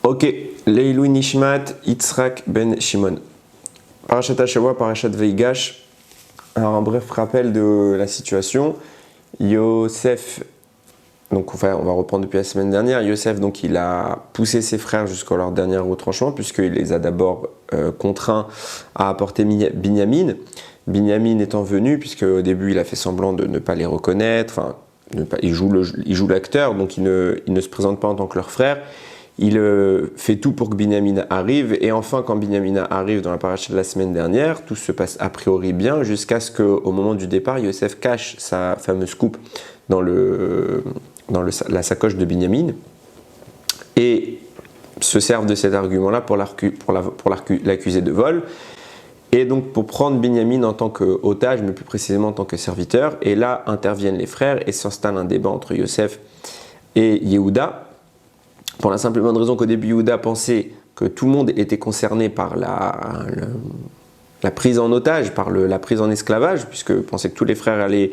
Ok, Leilou Nishmat, Yitzhak ben Shimon. Parashat Hashavua, Parashat Veigash. Alors, un bref rappel de la situation. Yosef, donc on va reprendre depuis la semaine dernière. Yosef, donc, il a poussé ses frères jusqu'à leur dernier retranchement, puisqu'il les a d'abord contraints à apporter Binyamin. Binyamin étant venu, puisque au début il a fait semblant de ne pas les reconnaître, il joue l'acteur, donc il ne se présente pas en tant que leur frère. Il fait tout pour que Binyamin arrive, et enfin quand Binyamin arrive dans la paracha de la semaine dernière, tout se passe a priori bien, jusqu'à ce qu'au moment du départ, Yosef cache sa fameuse coupe dans la sacoche de Binyamin, et se servent de cet argument-là pour l'accuser de vol, et donc pour prendre Binyamin en tant qu'otage, mais plus précisément en tant que serviteur, et là interviennent les frères, et s'installe un débat entre Yosef et Yehuda, pour la simple et bonne raison qu'au début, Yehuda pensait que tout le monde était concerné par la prise en otage, par la prise en esclavage, puisque pensait que tous les frères allaient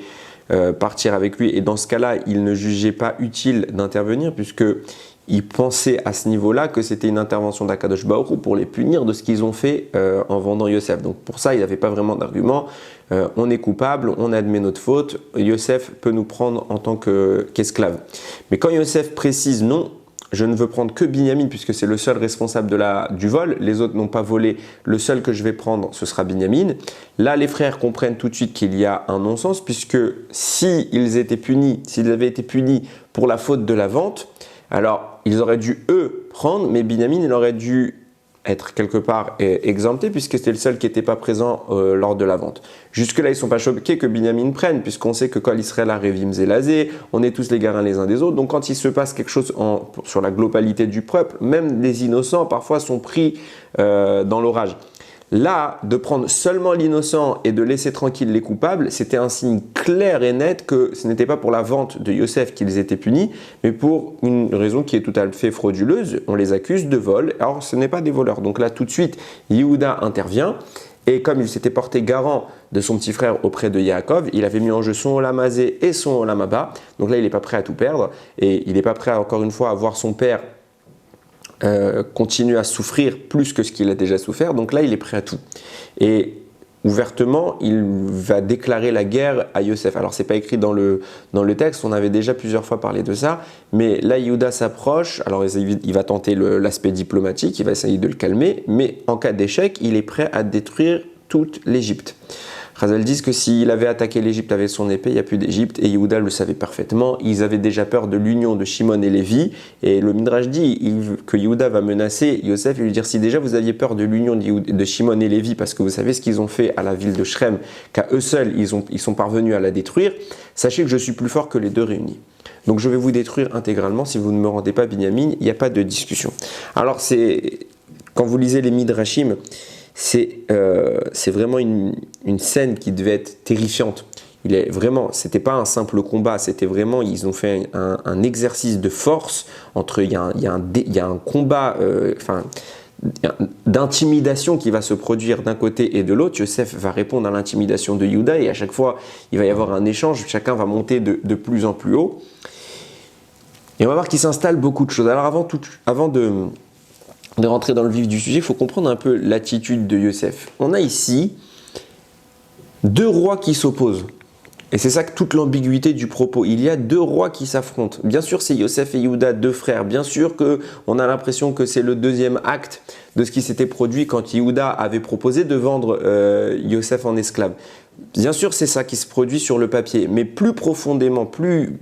partir avec lui. Et dans ce cas-là, il ne jugeait pas utile d'intervenir, puisqu'il pensait à ce niveau-là que c'était une intervention d'Akadosh Baruch Hu pour les punir de ce qu'ils ont fait en vendant Yosef. Donc pour ça, il n'avait pas vraiment d'argument. On est coupable, on admet notre faute, Yosef peut nous prendre en tant qu'esclave. Mais quand Yosef précise non, je ne veux prendre que Binyamin puisque c'est le seul responsable du vol, les autres n'ont pas volé, le seul que je vais prendre ce sera Binyamin. Là les frères comprennent tout de suite qu'il y a un non-sens puisque s'ils avaient été punis pour la faute de la vente, alors ils auraient dû eux prendre, mais Binyamin il aurait dû être quelque part exempté puisque c'était le seul qui n'était pas présent lors de la vente. Jusque-là, ils ne sont pas choqués que Binyamin prenne puisqu'on sait que quand Israël a Révim Zélazé, on est tous les garins les uns des autres. Donc quand il se passe quelque chose sur la globalité du peuple, même les innocents parfois sont pris dans l'orage. Là, de prendre seulement l'innocent et de laisser tranquille les coupables, c'était un signe clair et net que ce n'était pas pour la vente de Yosef qu'ils étaient punis, mais pour une raison qui est tout à fait frauduleuse. On les accuse de vol, alors ce n'est pas des voleurs. Donc là, tout de suite, Yehuda intervient, et comme il s'était porté garant de son petit frère auprès de Yaakov, il avait mis en jeu son Olam Hazé et son Olam Haba. Donc là, il n'est pas prêt à tout perdre, et il n'est pas prêt, encore une fois, à voir son père continue à souffrir plus que ce qu'il a déjà souffert, donc là il est prêt à tout. Et ouvertement, il va déclarer la guerre à Yosef. Alors c'est pas écrit dans le texte, on avait déjà plusieurs fois parlé de ça, mais là Yehuda s'approche, alors il va tenter l'aspect diplomatique, il va essayer de le calmer, mais en cas d'échec, il est prêt à détruire toute l'Égypte. Chazal disent que s'il avait attaqué l'Égypte avec son épée, il n'y a plus d'Égypte, et Yehuda le savait parfaitement. Ils avaient déjà peur de l'union de Shimon et Lévi, et le Midrash dit que Yehuda va menacer Yosef et lui dire si déjà vous aviez peur de l'union de Shimon et Lévi, parce que vous savez ce qu'ils ont fait à la ville de Shrem, qu'à eux seuls ils sont parvenus à la détruire, sachez que je suis plus fort que les deux réunis. Donc je vais vous détruire intégralement si vous ne me rendez pas Binyamin, il n'y a pas de discussion. Alors quand vous lisez les Midrashim, c'est vraiment une scène qui devait être terrifiante. C'était pas un simple combat, c'était vraiment, ils ont fait un exercice de force il y a un combat, d'intimidation qui va se produire d'un côté et de l'autre. Yosef va répondre à l'intimidation de Yehuda et à chaque fois, il va y avoir un échange, chacun va monter de plus en plus haut. Et on va voir qu'il s'installe beaucoup de choses. Alors avant de rentrer dans le vif du sujet, il faut comprendre un peu l'attitude de Yosef. On a ici deux rois qui s'opposent. Et c'est ça que toute l'ambiguïté du propos. Il y a deux rois qui s'affrontent. Bien sûr, c'est Yosef et Yehuda, deux frères. Bien sûr qu'on a l'impression que c'est le deuxième acte de ce qui s'était produit quand Yehuda avait proposé de vendre Yosef en esclave. Bien sûr, c'est ça qui se produit sur le papier. Mais plus profondément, plus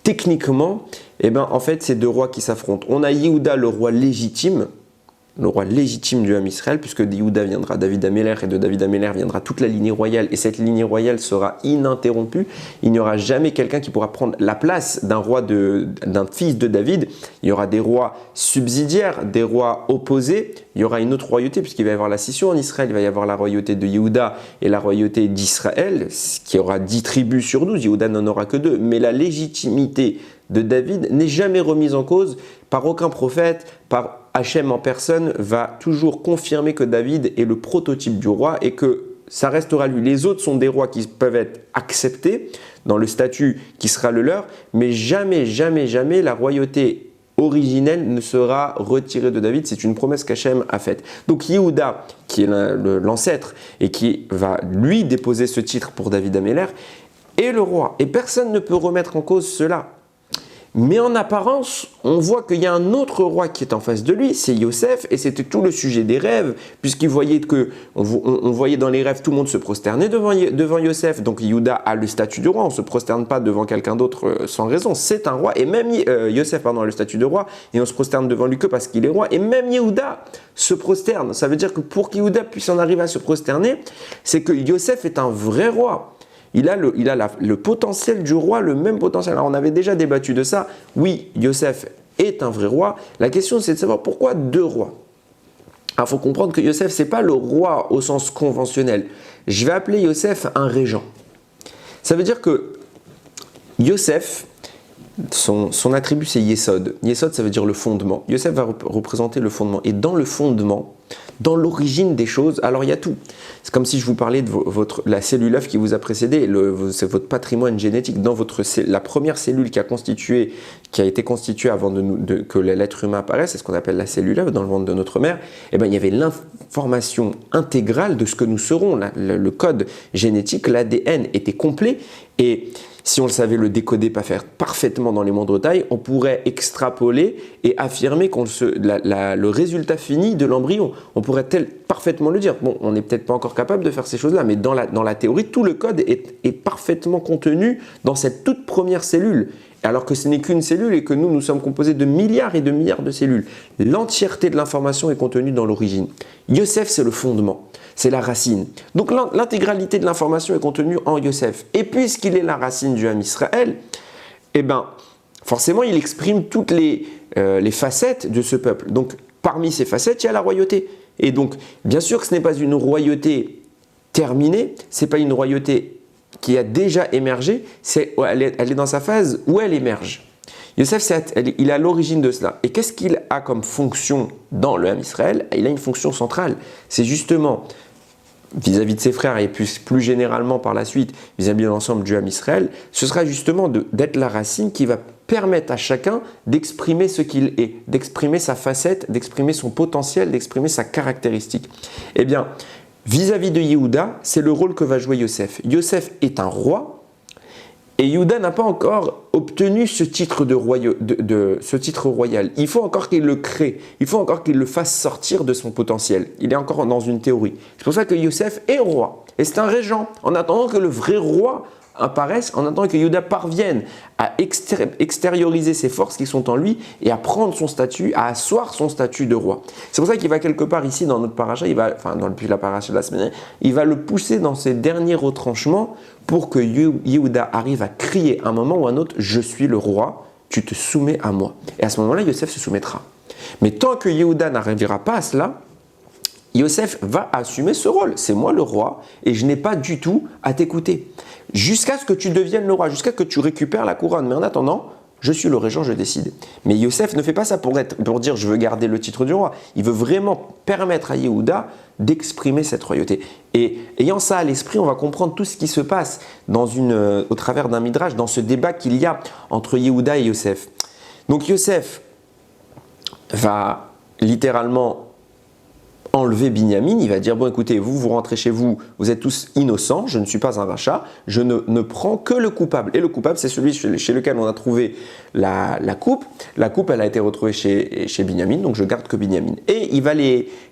techniquement, en fait, c'est deux rois qui s'affrontent. On a Yehuda, le roi légitime du Ham Israël, puisque de Yehuda viendra David Améler, et de David Améler viendra toute la lignée royale, et cette lignée royale sera ininterrompue. Il n'y aura jamais quelqu'un qui pourra prendre la place d'un fils de David. Il y aura des rois subsidiaires, des rois opposés. Il y aura une autre royauté, puisqu'il va y avoir la scission en Israël. Il va y avoir la royauté de Yehuda et la royauté d'Israël, qui aura 10 tribus sur 12. Yehuda n'en aura que 2. Mais la légitimité de David n'est jamais remise en cause par aucun prophète, par Hachem en personne va toujours confirmer que David est le prototype du roi et que ça restera lui. Les autres sont des rois qui peuvent être acceptés dans le statut qui sera le leur, mais jamais, jamais, jamais la royauté originel ne sera retiré de David. C'est une promesse qu'Hachem a faite. Donc Yehuda, qui est l'ancêtre et qui va lui déposer ce titre pour David Améler, est le roi. Et personne ne peut remettre en cause cela. Mais en apparence, on voit qu'il y a un autre roi qui est en face de lui, c'est Yosef, et c'était tout le sujet des rêves, puisqu'il voyait on voyait dans les rêves tout le monde se prosterner devant Yosef. Donc Yehuda a le statut de roi, on ne se prosterne pas devant quelqu'un d'autre sans raison, c'est un roi. Et même Yosef a le statut de roi, et on se prosterne devant lui que parce qu'il est roi. Et même Yehuda se prosterne. Ça veut dire que pour qu'Yehuda puisse en arriver à se prosterner, c'est que Yosef est un vrai roi. Il a le potentiel du roi, le même potentiel. Alors on avait déjà débattu de ça. Oui, Yosef est un vrai roi. La question c'est de savoir pourquoi deux rois. Alors il faut comprendre que Yosef, ce n'est pas le roi au sens conventionnel. Je vais appeler Yosef un régent. Ça veut dire que Yosef, son attribut c'est Yesod. Yesod ça veut dire le fondement. Yosef va représenter le fondement. Et dans le fondement, dans l'origine des choses, alors il y a tout. C'est comme si je vous parlais de la cellule œuf qui vous a précédé, c'est votre patrimoine génétique. Dans la première cellule qui a été constituée avant que l'être humain apparaisse, c'est ce qu'on appelle la cellule œuf dans le ventre de notre mère. Et bien, il y avait l'information intégrale de ce que nous serons. Le code génétique, l'ADN était complet. Et si on le savait le décoder, pas faire parfaitement dans les moindres tailles, on pourrait extrapoler et affirmer le résultat fini de l'embryon. On pourrait parfaitement le dire. Bon, on n'est peut-être pas encore capable de faire ces choses-là, mais dans la théorie, tout le code est parfaitement contenu dans cette toute première cellule. Alors que ce n'est qu'une cellule et que nous sommes composés de milliards et de milliards de cellules. L'entièreté de l'information est contenue dans l'origine. Yosef, c'est le fondement. C'est la racine. Donc l'intégralité de l'information est contenue en Yosef. Et puisqu'il est la racine du Ham Israël, eh ben, forcément il exprime toutes les facettes de ce peuple. Donc parmi ces facettes, il y a la royauté. Et donc bien sûr que ce n'est pas une royauté terminée, ce n'est pas une royauté qui a déjà émergé, elle est dans sa phase où elle émerge. Yosef, il est à l'origine de cela. Et qu'est-ce qu'il a comme fonction dans le Ham Israël? Il a une fonction centrale. C'est justement vis-à-vis de ses frères et plus généralement par la suite vis-à-vis de l'ensemble du Ham Israël, ce sera justement d'être la racine qui va permettre à chacun d'exprimer ce qu'il est, d'exprimer sa facette, d'exprimer son potentiel, d'exprimer sa caractéristique. Eh bien, vis-à-vis de Yehuda, c'est le rôle que va jouer Yosef. Yosef est un roi, et Yehuda n'a pas encore obtenu ce titre, ce titre royal. Il faut encore qu'il le crée. Il faut encore qu'il le fasse sortir de son potentiel. Il est encore dans une théorie. C'est pour ça que Yosef est roi. Et c'est un régent. En attendant que le vrai roi apparaisse, en attendant que Yehuda parvienne à extérioriser ses forces qui sont en lui et à prendre son statut, à asseoir son statut de roi. C'est pour ça qu'il va quelque part ici dans notre paracha, depuis la paracha de la semaine, il va le pousser dans ses derniers retranchements pour que Yehuda arrive à crier à un moment ou à un autre « Je suis le roi, tu te soumets à moi ». Et à ce moment-là, Yosef se soumettra. Mais tant que Yehuda n'arrivera pas à cela, Yosef va assumer ce rôle. C'est moi le roi et je n'ai pas du tout à t'écouter. Jusqu'à ce que tu deviennes le roi, jusqu'à ce que tu récupères la couronne. Mais en attendant, je suis le régent, je décide. Mais Yosef ne fait pas ça pour dire je veux garder le titre du roi. Il veut vraiment permettre à Yehuda d'exprimer cette royauté. Et ayant ça à l'esprit, on va comprendre tout ce qui se passe au travers d'un midrash, dans ce débat qu'il y a entre Yehuda et Yosef. Donc Yosef va littéralement enlever Binyamin, il va dire bon écoutez, vous rentrez chez vous, vous êtes tous innocents, je ne suis pas un rachat, je ne prends que le coupable. Et le coupable c'est celui chez lequel on a trouvé la coupe. La coupe elle a été retrouvée chez Binyamin, donc je garde que Binyamin. Et il va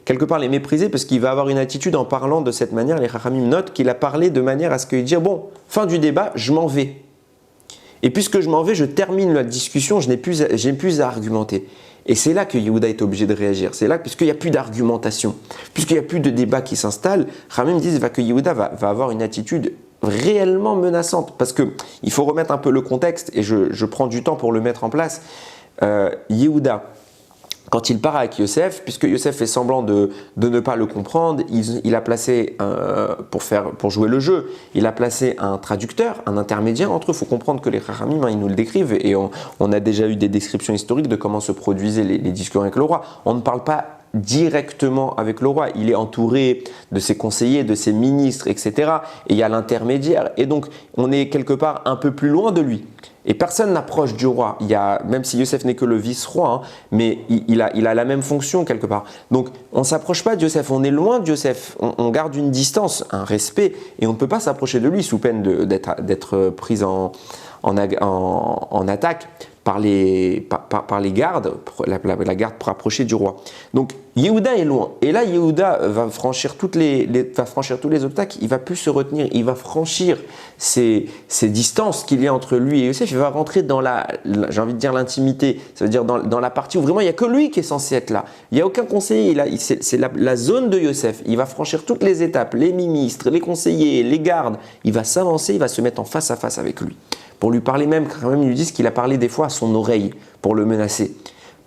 quelque part les mépriser parce qu'il va avoir une attitude en parlant de cette manière, les Chachamim notent qu'il a parlé de manière à ce qu'il dise bon, fin du débat, je m'en vais. Et puisque je m'en vais, je termine la discussion, je n'ai plus à argumenter. Et c'est là que Yehuda est obligé de réagir. C'est là, puisqu'il n'y a plus d'argumentation, puisqu'il n'y a plus de débat qui s'installe, Ramim disent que Yehuda va avoir une attitude réellement menaçante. Parce qu'il faut remettre un peu le contexte, et je prends du temps pour le mettre en place. Yehuda, quand il part avec Yosef, puisque Yosef fait semblant de ne pas le comprendre, il a placé, pour jouer le jeu, il a placé un traducteur, un intermédiaire entre eux. Il faut comprendre que les Chachamim, ils nous le décrivent et on a déjà eu des descriptions historiques de comment se produisaient les discussions avec le roi. On ne parle pas directement avec le roi, il est entouré de ses conseillers, de ses ministres, etc. Et il y a l'intermédiaire et donc on est quelque part un peu plus loin de lui. Et personne n'approche du roi. Même si Yosef n'est que le vice-roi, hein, mais il a la même fonction quelque part. Donc on ne s'approche pas de Yosef, on est loin de Yosef, on garde une distance, un respect, et on ne peut pas s'approcher de lui sous peine d'être pris en attaque par les gardes, la garde pour approcher du roi. Donc Yehuda est loin. Et là, Yehuda va franchir tous les obstacles, il va plus se retenir, il va franchir ces distances qu'il y a entre lui et Yosef, il va rentrer dans j'ai envie de dire l'intimité, ça veut dire dans la partie où vraiment il n'y a que lui qui est censé être là. Il n'y a aucun conseiller, c'est la zone de Yosef. Il va franchir toutes les étapes, les ministres, les conseillers, les gardes. Il va s'avancer, il va se mettre en face à face avec lui. Pour lui parler même, quand même, ils lui disent qu'il a parlé des fois à son oreille pour le menacer,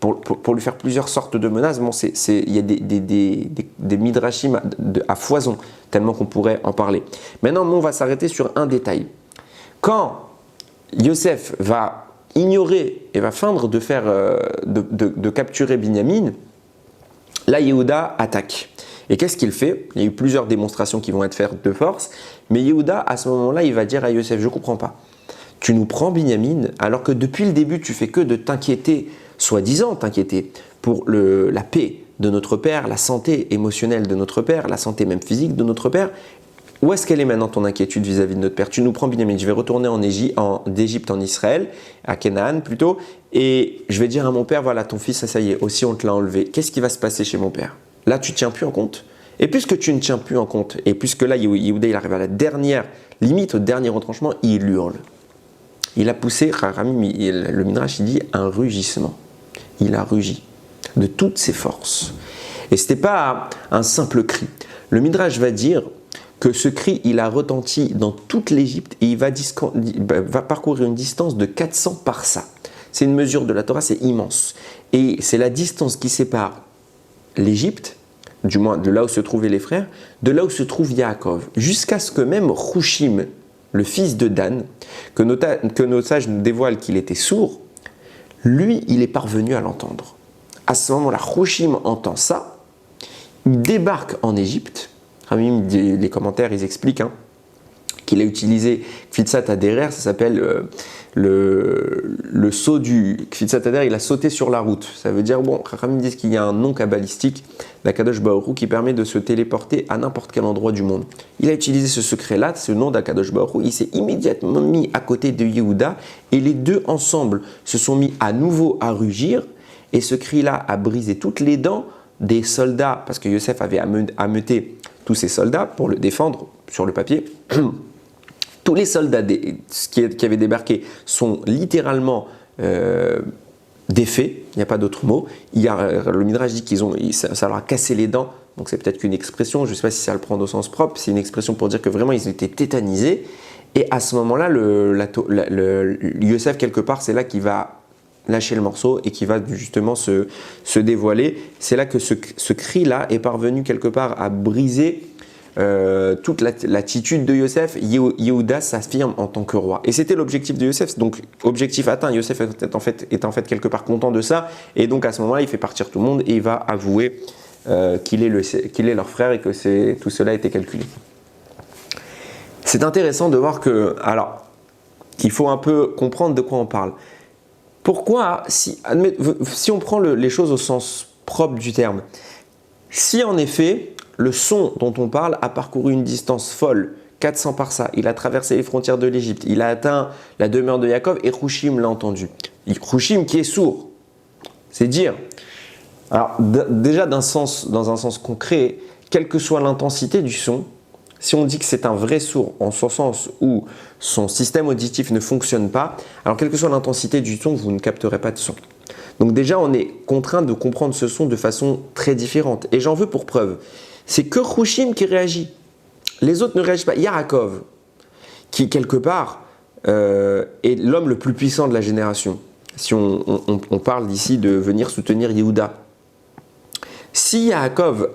pour lui faire plusieurs sortes de menaces. Bon, il y a des midrashim à foison, tellement qu'on pourrait en parler. Maintenant, on va s'arrêter sur un détail. Quand Yosef va ignorer et va feindre de capturer Binyamin, là, Yehuda attaque. Et qu'est-ce qu'il fait? Il y a eu plusieurs démonstrations qui vont être faites de force, mais Yehuda, à ce moment-là, il va dire à Yosef, je ne comprends pas. Tu nous prends Binyamin, alors que depuis le début, tu fais que de t'inquiéter, soi-disant t'inquiéter, pour la paix de notre père, la santé émotionnelle de notre père, la santé même physique de notre père. Où est-ce qu'elle est maintenant ton inquiétude vis-à-vis de notre père? Tu nous prends Binyamin, je vais retourner d'Égypte en Israël, à Canaan plutôt, et je vais dire à mon père, voilà, ton fils, ça y est, aussi on te l'a enlevé. Qu'est-ce qui va se passer chez mon père? Là, tu ne tiens plus en compte. Et puisque tu ne tiens plus en compte, et puisque là, Yehuda, il arrive à la dernière limite, au dernier retranchement, il hurle. Il a poussé, le Midrash, il dit un rugissement. Il a rugi de toutes ses forces. Et ce n'était pas un simple cri. Le Midrash va dire que ce cri, il a retenti dans toute l'Égypte et il va parcourir une distance de 400 parsa. C'est une mesure de la Torah, c'est immense. Et c'est la distance qui sépare l'Égypte, du moins de là où se trouvaient les frères, de là où se trouve Yaakov, jusqu'à ce que même Hushim, le fils de Dan, que nos sages nous dévoilent qu'il était sourd, lui, il est parvenu à l'entendre. À ce moment-là, Hushim entend ça, il débarque en Égypte. Les commentaires, ils expliquent qu'il a utilisé Kfitsat Aderer, ça s'appelle le saut du Kfitsat Aderer, il a sauté sur la route. Ça veut dire, bon, Chachamim disent qu'il y a un nom kabbalistique d'Akadosh Baruch Hu qui permet de se téléporter à n'importe quel endroit du monde. Il a utilisé ce secret-là, ce nom d'Akadosh Baruch Hu, il s'est immédiatement mis à côté de Yehuda et les deux ensemble se sont mis à nouveau à rugir et ce cri-là a brisé toutes les dents des soldats, parce que Yosef avait ameuté tous ses soldats pour le défendre sur le papier. Tous les soldats qui avaient débarqué sont littéralement défaits, il n'y a pas d'autre mot. Le Midrash dit ça leur a cassé les dents, donc c'est peut-être qu'une expression, je ne sais pas si ça le prend au sens propre, c'est une expression pour dire que vraiment ils étaient tétanisés. Et à ce moment-là, Yosef, quelque part, c'est là qu'il va lâcher le morceau et qui va justement se dévoiler. C'est là que ce cri-là est parvenu quelque part à briser toute l'attitude de Yosef. Yehuda s'affirme en tant que roi. Et c'était l'objectif de Yosef. Donc, objectif atteint. Yosef est en fait quelque part content de ça. Et donc, à ce moment-là, il fait partir tout le monde et il va avouer qu'il est leur frère et que tout cela a été calculé. C'est intéressant de voir qu'il faut un peu comprendre de quoi on parle. Pourquoi, si on prend les choses au sens propre du terme, si en effet le son dont on parle a parcouru une distance folle, 400 parsa, il a traversé les frontières de l'Égypte, il a atteint la demeure de Yaakov et Hushim l'a entendu. Hushim qui est sourd, c'est dire. Alors déjà dans un sens concret, quelle que soit l'intensité du son, si on dit que c'est un vrai sourd, en ce sens où son système auditif ne fonctionne pas, alors quelle que soit l'intensité du son, vous ne capterez pas de son. Donc déjà, on est contraint de comprendre ce son de façon très différente. Et j'en veux pour preuve. C'est que Hushim qui réagit. Les autres ne réagissent pas. Yaakov, qui quelque part est l'homme le plus puissant de la génération. Si on parle d'ici de venir soutenir Yehuda. Si Yaakov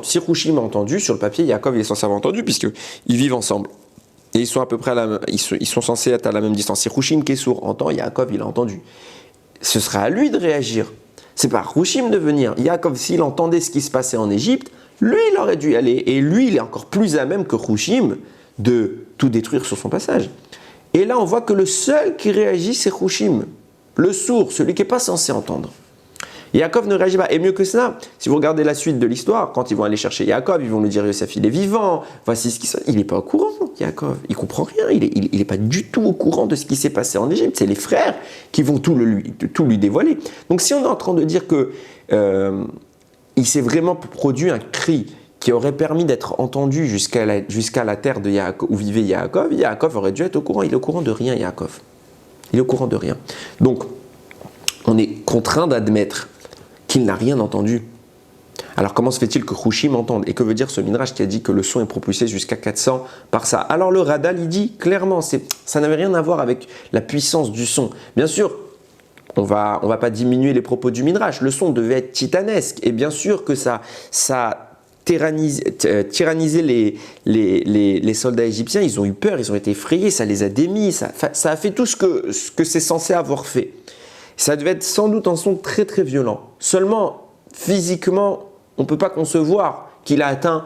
si Hushim a entendu, sur le papier, Yaakov il est censé avoir entendu puisqu'ils vivent ensemble. Et ils sont à peu près ils sont censés être à la même distance. Si Hushim qui est sourd entend, Yaakov il a entendu. Ce sera à lui de réagir. C'est pas Hushim de venir. Yaakov, s'il entendait ce qui se passait en Égypte, lui il aurait dû y aller. Et lui il est encore plus à même que Hushim de tout détruire sur son passage. Et là, on voit que le seul qui réagit, c'est Hushim, le sourd, celui qui n'est pas censé entendre. Yaakov ne réagit pas. Et mieux que cela, si vous regardez la suite de l'histoire, quand ils vont aller chercher Yaakov, ils vont lui dire Yosef, il est vivant, voici ce qui se passe. Il n'est pas au courant, Yaakov. Il ne comprend rien. Il n'est pas du tout au courant de ce qui s'est passé en Égypte. C'est les frères qui vont tout lui dévoiler. Donc si on est en train de dire que il s'est vraiment produit un cri qui aurait permis d'être entendu jusqu'à la terre de Yaakov, où vivait Yaakov, Yaakov aurait dû être au courant. Il est au courant de rien, Yaakov. Il est au courant de rien. Donc, on est contraint d'admettre qu'il n'a rien entendu. Alors comment se fait-il que Hushim entende? Et que veut dire ce Midrash qui a dit que le son est propulsé jusqu'à 400 par ça? Alors le Radal, il dit clairement, ça n'avait rien à voir avec la puissance du son. Bien sûr, on va pas diminuer les propos du Midrash. Le son devait être titanesque. Et bien sûr que ça tyrannisé les soldats égyptiens. Ils ont eu peur, ils ont été effrayés, ça les a démis, ça a fait tout ce que c'est censé avoir fait. Ça devait être sans doute un son très très violent. Seulement, physiquement, on ne peut pas concevoir qu'il a atteint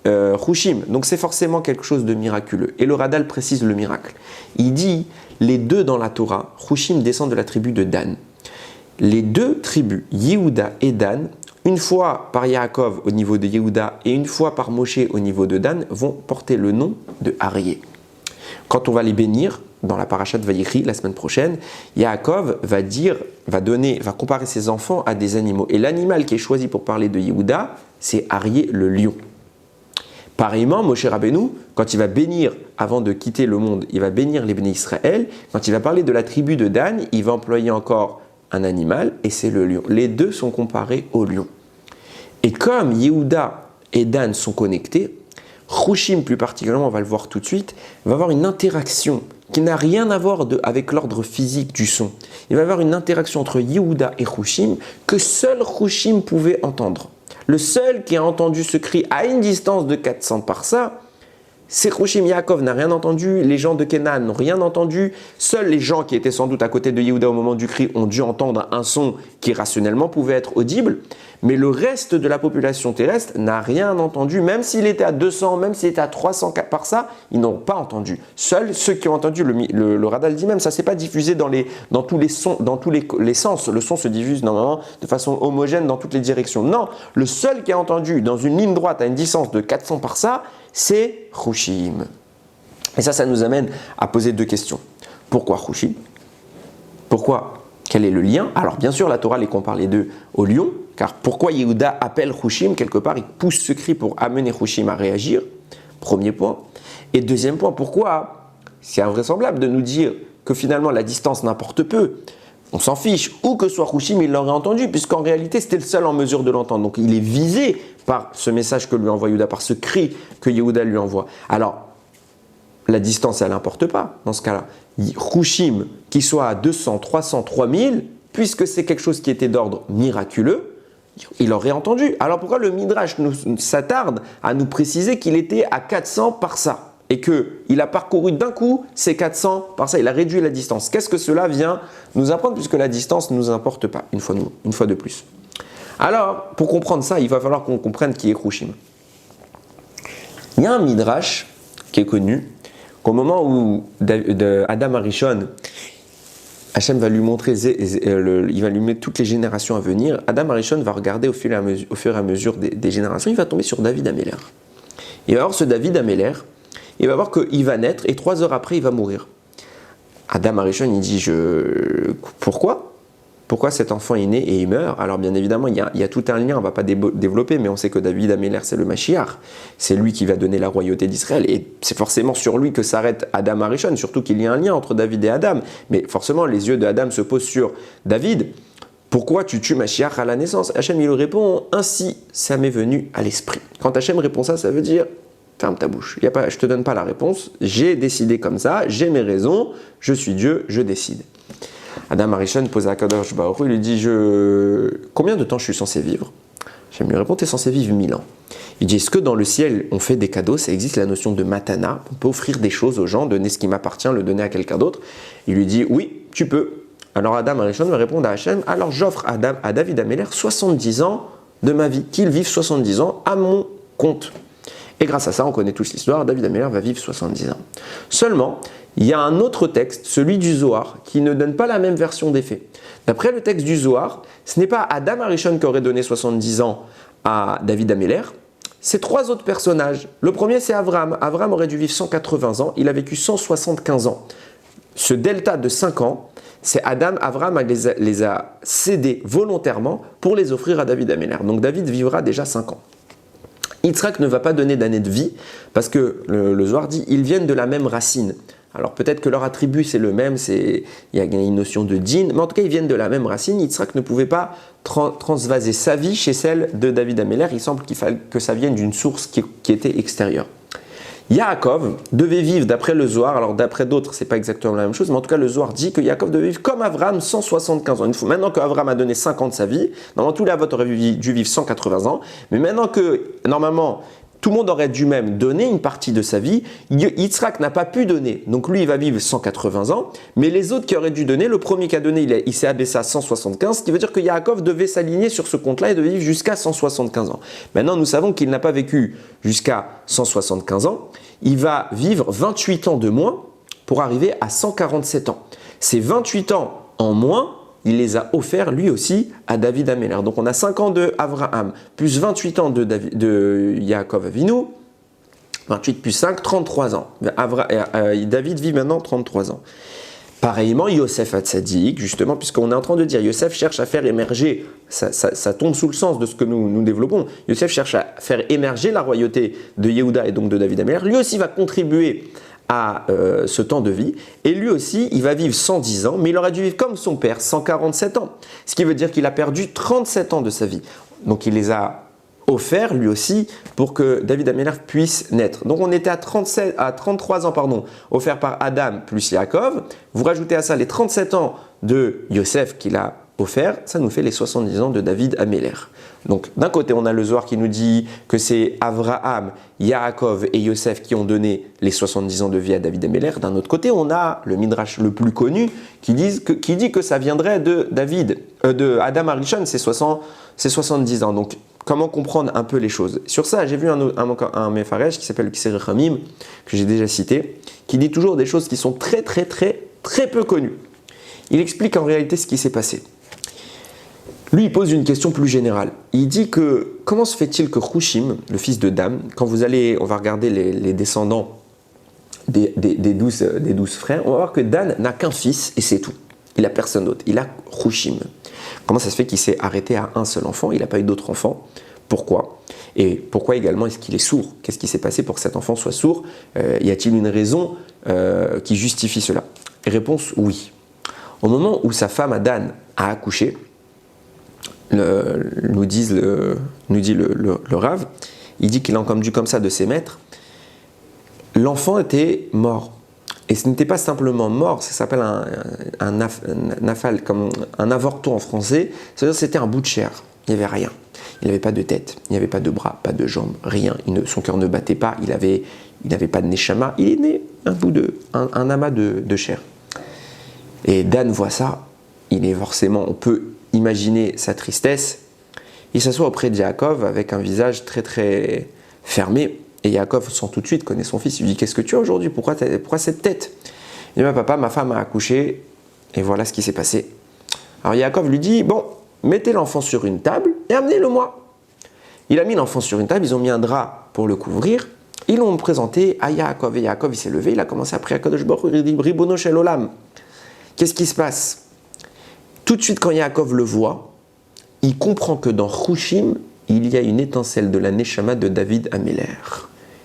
Hushim. Donc c'est forcément quelque chose de miraculeux. Et le Radal précise le miracle. Il dit, les deux dans la Torah, Hushim descend de la tribu de Dan. Les deux tribus, Yehuda et Dan, une fois par Yaakov au niveau de Yehuda et une fois par Moshe au niveau de Dan, vont porter le nom de Aryeh. Quand on va les bénir, dans la parashat Vayikri, la semaine prochaine, Yaakov va comparer ses enfants à des animaux. Et l'animal qui est choisi pour parler de Yehuda, c'est Aryeh le lion. Pareillement, Moshe Rabbeinu, quand il va bénir, avant de quitter le monde, il va bénir les bénis Israël. Quand il va parler de la tribu de Dan, il va employer encore un animal, et c'est le lion. Les deux sont comparés au lion. Et comme Yehuda et Dan sont connectés, Hushim, plus particulièrement, on va le voir tout de suite, va avoir une interaction qui n'a rien à voir avec l'ordre physique du son. Il va y avoir une interaction entre Yehuda et Hushim que seul Hushim pouvait entendre. Le seul qui a entendu ce cri à une distance de 400 parsa, c'est Hushim. Yaakov n'a rien entendu, les gens de Canaan n'ont rien entendu, seuls les gens qui étaient sans doute à côté de Yehuda au moment du cri ont dû entendre un son qui rationnellement pouvait être audible, mais le reste de la population terrestre n'a rien entendu, même s'il était à 200, même s'il était à 300 par ça, ils n'ont pas entendu. Seuls ceux qui ont entendu, le Radal dit même, ça ne s'est pas diffusé dans tous les sons, dans tous les sens. Le son se diffuse normalement de façon homogène dans toutes les directions. Non, le seul qui a entendu dans une ligne droite à une distance de 400 par ça, c'est Hushim. Et ça nous amène à poser deux questions. Pourquoi Hushim? Pourquoi? Quel est le lien? Alors bien sûr, la Torah les compare les deux au lion, car pourquoi Yehuda appelle Hushim? Quelque part, il pousse ce cri pour amener Hushim à réagir. Premier point. Et deuxième point, pourquoi c'est invraisemblable de nous dire que finalement la distance n'importe peu? On s'en fiche, où que soit Hushim, il l'aurait entendu, puisqu'en réalité, c'était le seul en mesure de l'entendre. Donc il est visé par ce message que lui envoie Yehuda, par ce cri que Yehuda lui envoie. Alors, la distance, elle n'importe pas dans ce cas-là. Hushim, qu'il soit à 200, 300, 3000, puisque c'est quelque chose qui était d'ordre miraculeux, il aurait entendu. Alors pourquoi le Midrash s'attarde à nous préciser qu'il était à 400 par ça? Et qu'il a parcouru d'un coup ces 400 par ça, il a réduit la distance. Qu'est-ce que cela vient nous apprendre, puisque la distance ne nous importe pas, une fois de plus. Alors, pour comprendre ça, il va falloir qu'on comprenne qui est Hushim. Il y a un Midrash qui est connu, qu'au moment où Adam Arishon, Hachem va lui montrer, il va lui mettre toutes les générations à venir, Adam Arishon va regarder au fur et à mesure des générations, il va tomber sur David Améler. Il va voir ce David Améler, il va voir qu'il va naître et 3 heures après, il va mourir. Adam Arishon, il dit, pourquoi cet enfant est né et il meurt? Alors bien évidemment, il y a tout un lien, on ne va pas développer, mais on sait que David Améler, c'est le Mashiach. C'est lui qui va donner la royauté d'Israël. Et c'est forcément sur lui que s'arrête Adam Arishon, surtout qu'il y a un lien entre David et Adam. Mais forcément, les yeux de Adam se posent sur David. Pourquoi tu tues Mashiach à la naissance? Hachem, il lui répond, ainsi, ça m'est venu à l'esprit. Quand Hachem répond ça veut dire, ferme ta bouche. Je ne te donne pas la réponse. J'ai décidé comme ça, j'ai mes raisons, je suis Dieu, je décide. Adam Arishon pose à Kadosh Baruch Hu, il lui dit combien de temps je suis censé vivre? Hachem lui répond, tu es censé vivre 1000 ans. Il dit, est-ce que dans le ciel on fait des cadeaux? Ça existe la notion de matana, on peut offrir des choses aux gens, donner ce qui m'appartient, le donner à quelqu'un d'autre. Il lui dit, oui, tu peux. Alors Adam Arishon va répondre à Hachem, alors j'offre à David Améler 70 ans de ma vie, qu'il vive 70 ans à mon compte. Et grâce à ça, on connaît tous l'histoire, David Améler va vivre 70 ans. Seulement, Il y a un autre texte, celui du Zohar, qui ne donne pas la même version des faits. D'après le texte du Zohar, ce n'est pas Adam Arishon qui aurait donné 70 ans à David Améler, c'est 3 autres personnages. Le premier, c'est Avram. Avram aurait dû vivre 180 ans, il a vécu 175 ans. Ce delta de 5 ans, c'est Avram les a cédés volontairement pour les offrir à David Améler. Donc David vivra déjà 5 ans. Yitzhak ne va pas donner d'année de vie parce que le Zohar dit ils viennent de la même racine. Alors peut-être que leur attribut c'est le même, il y a une notion de djinn, mais en tout cas ils viennent de la même racine. Yitzhak ne pouvait pas transvaser sa vie chez celle de David Améler. Il semble qu'il fallait que ça vienne d'une source qui était extérieure. Yaakov devait vivre d'après le Zohar, alors d'après d'autres c'est pas exactement la même chose, mais en tout cas le Zohar dit que Yaakov devait vivre comme Avram 175 ans. Maintenant qu'Avram a donné 5 ans de sa vie, normalement tous les avots auraient dû vivre 180 ans, mais maintenant que normalement tout le monde aurait dû même donner une partie de sa vie, Yitzhak n'a pas pu donner, donc lui il va vivre 180 ans, mais les autres qui auraient dû donner, le premier qui a donné il s'est abaissé à 175, ce qui veut dire que Yaakov devait s'aligner sur ce compte-là et devait vivre jusqu'à 175 ans. Maintenant nous savons qu'il n'a pas vécu jusqu'à 175 ans, il va vivre 28 ans de moins pour arriver à 147 ans. Ces 28 ans en moins, il les a offerts lui aussi à David Améler. Donc on a 5 ans de Avraham, plus 28 ans de Yaakov Avinu, 28 plus 5, 33 ans. David vit maintenant 33 ans. Pareillement, Yosef Hatzadik, justement, puisqu'on est en train de dire, Yosef cherche à faire émerger, ça tombe sous le sens de ce que nous développons, Yosef cherche à faire émerger la royauté de Yehuda et donc de David Améler, lui aussi va contribuer à ce temps de vie, et lui aussi, il va vivre 110 ans, mais il aurait dû vivre comme son père, 147 ans, ce qui veut dire qu'il a perdu 37 ans de sa vie. Donc il les a offerts, lui aussi, pour que David Améler puisse naître. Donc on était à 33 ans, offerts par Adam plus Yaakov. Vous rajoutez à ça les 37 ans de Yosef qu'il a offert, ça nous fait les 70 ans de David Améler. Donc d'un côté, on a le Zohar qui nous dit que c'est Avraham, Yaakov et Yosef qui ont donné les 70 ans de vie à David Améler. D'un autre côté, on a le Midrash le plus connu qui dit que ça viendrait de Adam Arishon, c'est 70 ans. Donc comment comprendre un peu les choses? Sur ça, j'ai vu un Mefarech qui s'appelle Kisser Ramim, que j'ai déjà cité, qui dit toujours des choses qui sont très peu connues. Il explique en réalité ce qui s'est passé. Lui, il pose une question plus générale. Il dit que comment se fait-il que Hushim, le fils de Dam, quand on va regarder les descendants des 12 frères, on va voir que Dan n'a qu'un fils et c'est tout. Il n'a personne d'autre. Il a Hushim. Comment ça se fait qu'il s'est arrêté à un seul enfant? Il n'a pas eu d'autres enfants. Pourquoi? Et pourquoi également est-ce qu'il est sourd? Qu'est-ce qui s'est passé pour que cet enfant soit sourd? Y a-t-il une raison qui justifie cela? Réponse oui. Au moment où sa femme Dan a accouché, nous dit le Rav, il dit qu'il a entendu comme ça de ses maîtres, l'enfant était mort. Et ce n'était pas simplement mort, ça s'appelle un nafal, comme un avorton en français, c'est-à-dire c'était un bout de chair, il n'y avait rien. Il n'avait pas de tête, il n'y avait pas de bras, pas de jambes, rien. Son cœur ne battait pas, il n'avait pas de neshama, il est né un amas de chair. Et Dan voit ça, il est forcément, on peut imaginer sa tristesse. Il s'assoit auprès de Yaakov avec un visage très fermé. Et Yaakov sent tout de suite, connaît son fils, il lui dit « Qu'est-ce que tu as aujourd'hui? Pourquoi cette tête ?» Il dit « Papa, ma femme a accouché et voilà ce qui s'est passé. » Alors Yaakov lui dit « Bon, mettez l'enfant sur une table et amenez-le-moi. » Il a mis l'enfant sur une table, ils ont mis un drap pour le couvrir. Ils l'ont présenté à Yaakov et Yaakov il s'est levé, il a commencé à prier à Kadosh Baruch Hu, il dit « Ribono shel olam. » Qu'est-ce qui se passe? Tout de suite quand Yaakov le voit, il comprend que dans Hushim, il y a une étincelle de la Neshama de David Améler.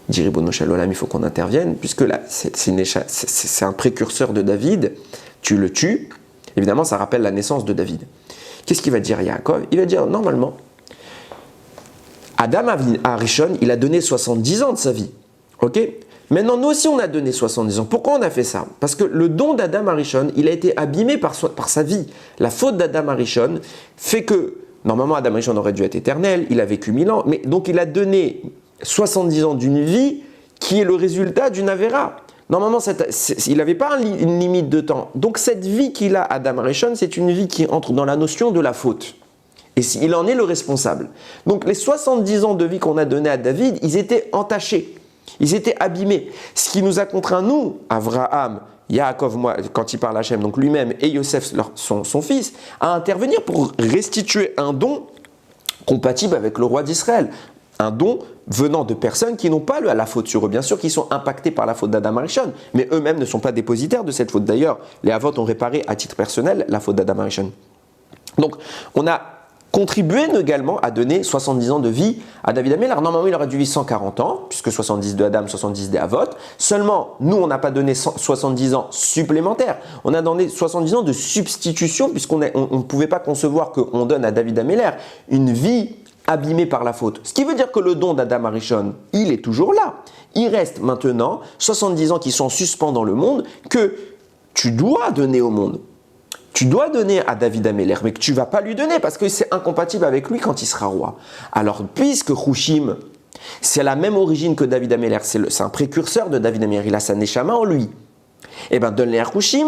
Il dit Ribono shel olam, il faut qu'on intervienne, puisque là, c'est un précurseur de David, tu le tues, évidemment ça rappelle la naissance de David. Qu'est-ce qu'il va dire Yaakov? Il va dire normalement, Adam Arishon, il a donné 70 ans de sa vie, ok? Maintenant, nous aussi, on a donné 70 ans. Pourquoi on a fait ça? Parce que le don d'Adam Arishon, il a été abîmé par sa vie. La faute d'Adam Arishon fait que, normalement, Adam Arishon aurait dû être éternel, il a vécu 1000 ans, mais donc il a donné 70 ans d'une vie qui est le résultat d'une Avera. Normalement, il n'avait pas une limite de temps. Donc cette vie qu'il a, Adam Arishon, c'est une vie qui entre dans la notion de la faute. Et il en est le responsable. Donc les 70 ans de vie qu'on a donné à David, ils étaient entachés. Ils étaient abîmés. Ce qui nous a contraint, nous, Avraham, Yaakov, moi, quand il parle à Hachem, donc lui-même et Yosef, son fils, à intervenir pour restituer un don compatible avec le roi d'Israël. Un don venant de personnes qui n'ont pas la faute sur eux, bien sûr, qui sont impactés par la faute d'Adam Arishon, mais eux-mêmes ne sont pas dépositaires de cette faute. D'ailleurs, les Havot ont réparé à titre personnel la faute d'Adam Arishon. Donc, on a contribué également à donner 70 ans de vie à David Améler. Normalement, il aurait dû vivre 140 ans, puisque 70 de Adam, 70 des Havot. Seulement, nous, on n'a pas donné 70 ans supplémentaires. On a donné 70 ans de substitution, puisqu'on ne pouvait pas concevoir qu'on donne à David Améler une vie abîmé par la faute. Ce qui veut dire que le don d'Adam Arishon, il est toujours là. Il reste maintenant 70 ans qui sont en suspens dans le monde que tu dois donner au monde. Tu dois donner à David Améler, mais que tu ne vas pas lui donner parce que c'est incompatible avec lui quand il sera roi. Alors, puisque Hushim, c'est la même origine que David Améler, c'est un précurseur de David Améler, il a sa Neshama en lui, eh bien, donne-les à Hushim.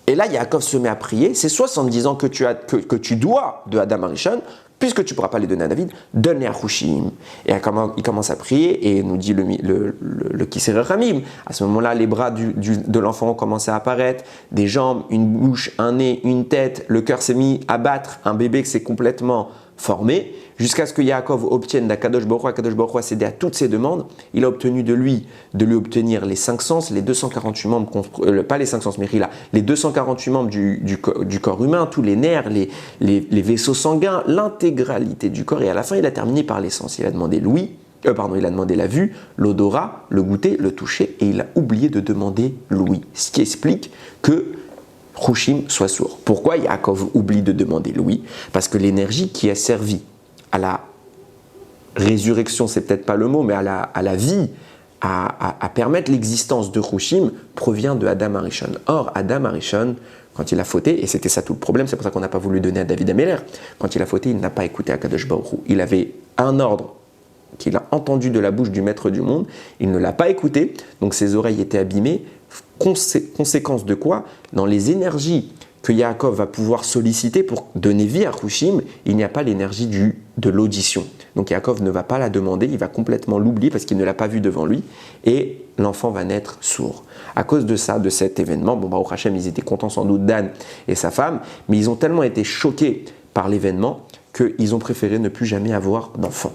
Et là, Yaakov se met à prier, c'est 70 ans que tu dois de Adam Arishon, puisque tu ne pourras pas les donner à David, donne-les à Hushim. Et il commence à prier et nous dit le Kisser Ramim. À ce moment-là, les bras de l'enfant ont commencé à apparaître, des jambes, une bouche, un nez, une tête, le cœur s'est mis à battre, un bébé qui s'est complètement formé, jusqu'à ce que Yaakov obtienne d'Akadosh Baruch Hu. Akadosh Baruch Hu a cédé à toutes ses demandes. Il a obtenu de lui obtenir les 5 sens, les 248 membres, pas les 5 sens, mais les 248 membres du corps humain, tous les nerfs, les vaisseaux sanguins, l'intégralité du corps. Et à la fin, il a terminé par les sens. Il a demandé il a demandé la vue, l'odorat, le goûter, le toucher, et il a oublié de demander l'ouïe. Ce qui explique que Hushim soit sourd. Pourquoi Yaakov oublie de demander l'ouïe? Parce que l'énergie qui a servi à la résurrection, c'est peut-être pas le mot, mais à la vie, à permettre l'existence de Hushim, provient de Adam Arishon. Or, Adam Arishon, quand il a fauté, et c'était ça tout le problème, c'est pour ça qu'on n'a pas voulu donner à David Améler, quand il a fauté, il n'a pas écouté Akadosh Baruch Hu. Il avait un ordre qu'il a entendu de la bouche du maître du monde, il ne l'a pas écouté, donc ses oreilles étaient abîmées. Conséquence de quoi? Dans les énergies que Yaakov va pouvoir solliciter pour donner vie à Hushim, il n'y a pas l'énergie de l'audition. Donc Yaakov ne va pas la demander, il va complètement l'oublier parce qu'il ne l'a pas vu devant lui, et l'enfant va naître sourd. À cause de ça, de cet événement, Baruch Hashem, ils étaient contents sans doute Dan et sa femme, mais ils ont tellement été choqués par l'événement qu'ils ont préféré ne plus jamais avoir d'enfant.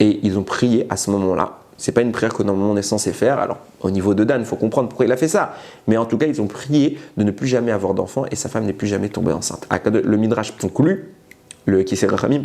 Et ils ont prié à ce moment-là. C'est pas une prière que normalement on est censé faire. Alors, au niveau de Dan, il faut comprendre pourquoi il a fait ça. Mais en tout cas, ils ont prié de ne plus jamais avoir d'enfant et sa femme n'est plus jamais tombée enceinte. Le Midrash conclut, le Kisser Ramim,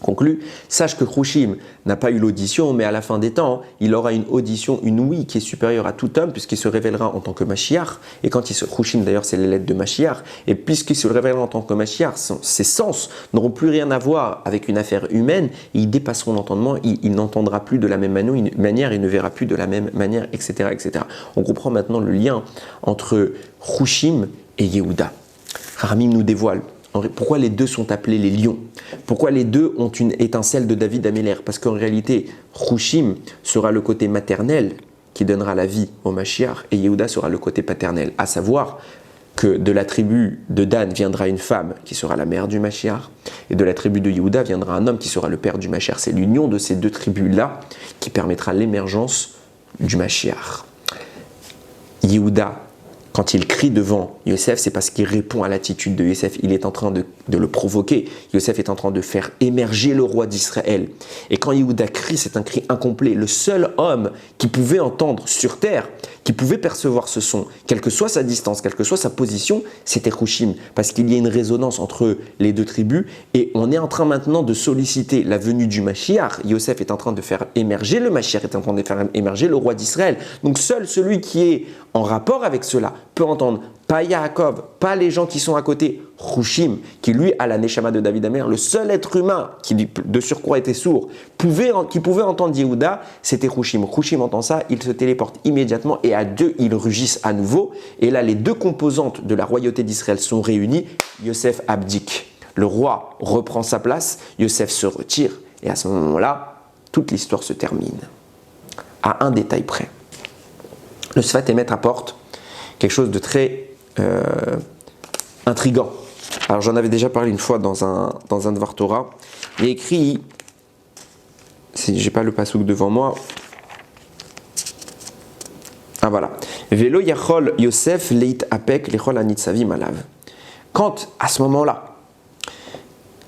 conclut, sache que Hushim n'a pas eu l'audition, mais à la fin des temps, il aura une audition, une ouïe qui est supérieure à tout homme, puisqu'il se révélera en tant que Mashiach. Et quand Hushim, d'ailleurs, c'est les lettres de Mashiach. Et puisqu'il se révélera en tant que Mashiach, ses sens n'auront plus rien à voir avec une affaire humaine. Ils dépasseront l'entendement, il n'entendra plus de la même manière, il ne verra plus de la même manière, etc., etc. On comprend maintenant le lien entre Hushim et Yehuda. Ramim nous dévoile pourquoi les deux sont appelés les lions. Pourquoi les deux ont une étincelle de David Améler? Parce qu'en réalité, Hushim sera le côté maternel qui donnera la vie au Mashiach et Yehuda sera le côté paternel. À savoir que de la tribu de Dan viendra une femme qui sera la mère du Mashiach et de la tribu de Yehuda viendra un homme qui sera le père du Mashiach. C'est l'union de ces deux tribus-là qui permettra l'émergence du Mashiach. Yehuda, quand il crie devant Yosef, c'est parce qu'il répond à l'attitude de Yosef. Il est en train de le provoquer. Yosef est en train de faire émerger le roi d'Israël. Et quand Yehuda crie, c'est un cri incomplet. Le seul homme qui pouvait entendre sur terre, qui pouvait percevoir ce son, quelle que soit sa distance, quelle que soit sa position, c'était Hushim. Parce qu'il y a une résonance entre les deux tribus. Et on est en train maintenant de solliciter la venue du Mashiach. Yosef est en train de faire émerger le Mashiach, est en train de faire émerger le roi d'Israël. Donc seul celui qui est en rapport avec cela peut entendre, pas Yaakov, pas les gens qui sont à côté, Hushim, qui lui a la Neshama de David Améler, le seul être humain qui de surcroît était sourd, qui pouvait entendre Yehuda, c'était Hushim. Hushim entend ça, il se téléporte immédiatement et à deux, ils rugissent à nouveau. Et là, les deux composantes de la royauté d'Israël sont réunies. Yosef abdique. Le roi reprend sa place, Yosef se retire et à ce moment-là, toute l'histoire se termine. À un détail près. Le Sfat Emet apporte quelque chose de très intriguant. Alors j'en avais déjà parlé une fois dans un Dvar Torah. Il est écrit, j'ai pas le pasouk devant moi. Ah voilà. Velo yachol Yosef leit apek lechol anitzavim alav. Quand, à ce moment-là,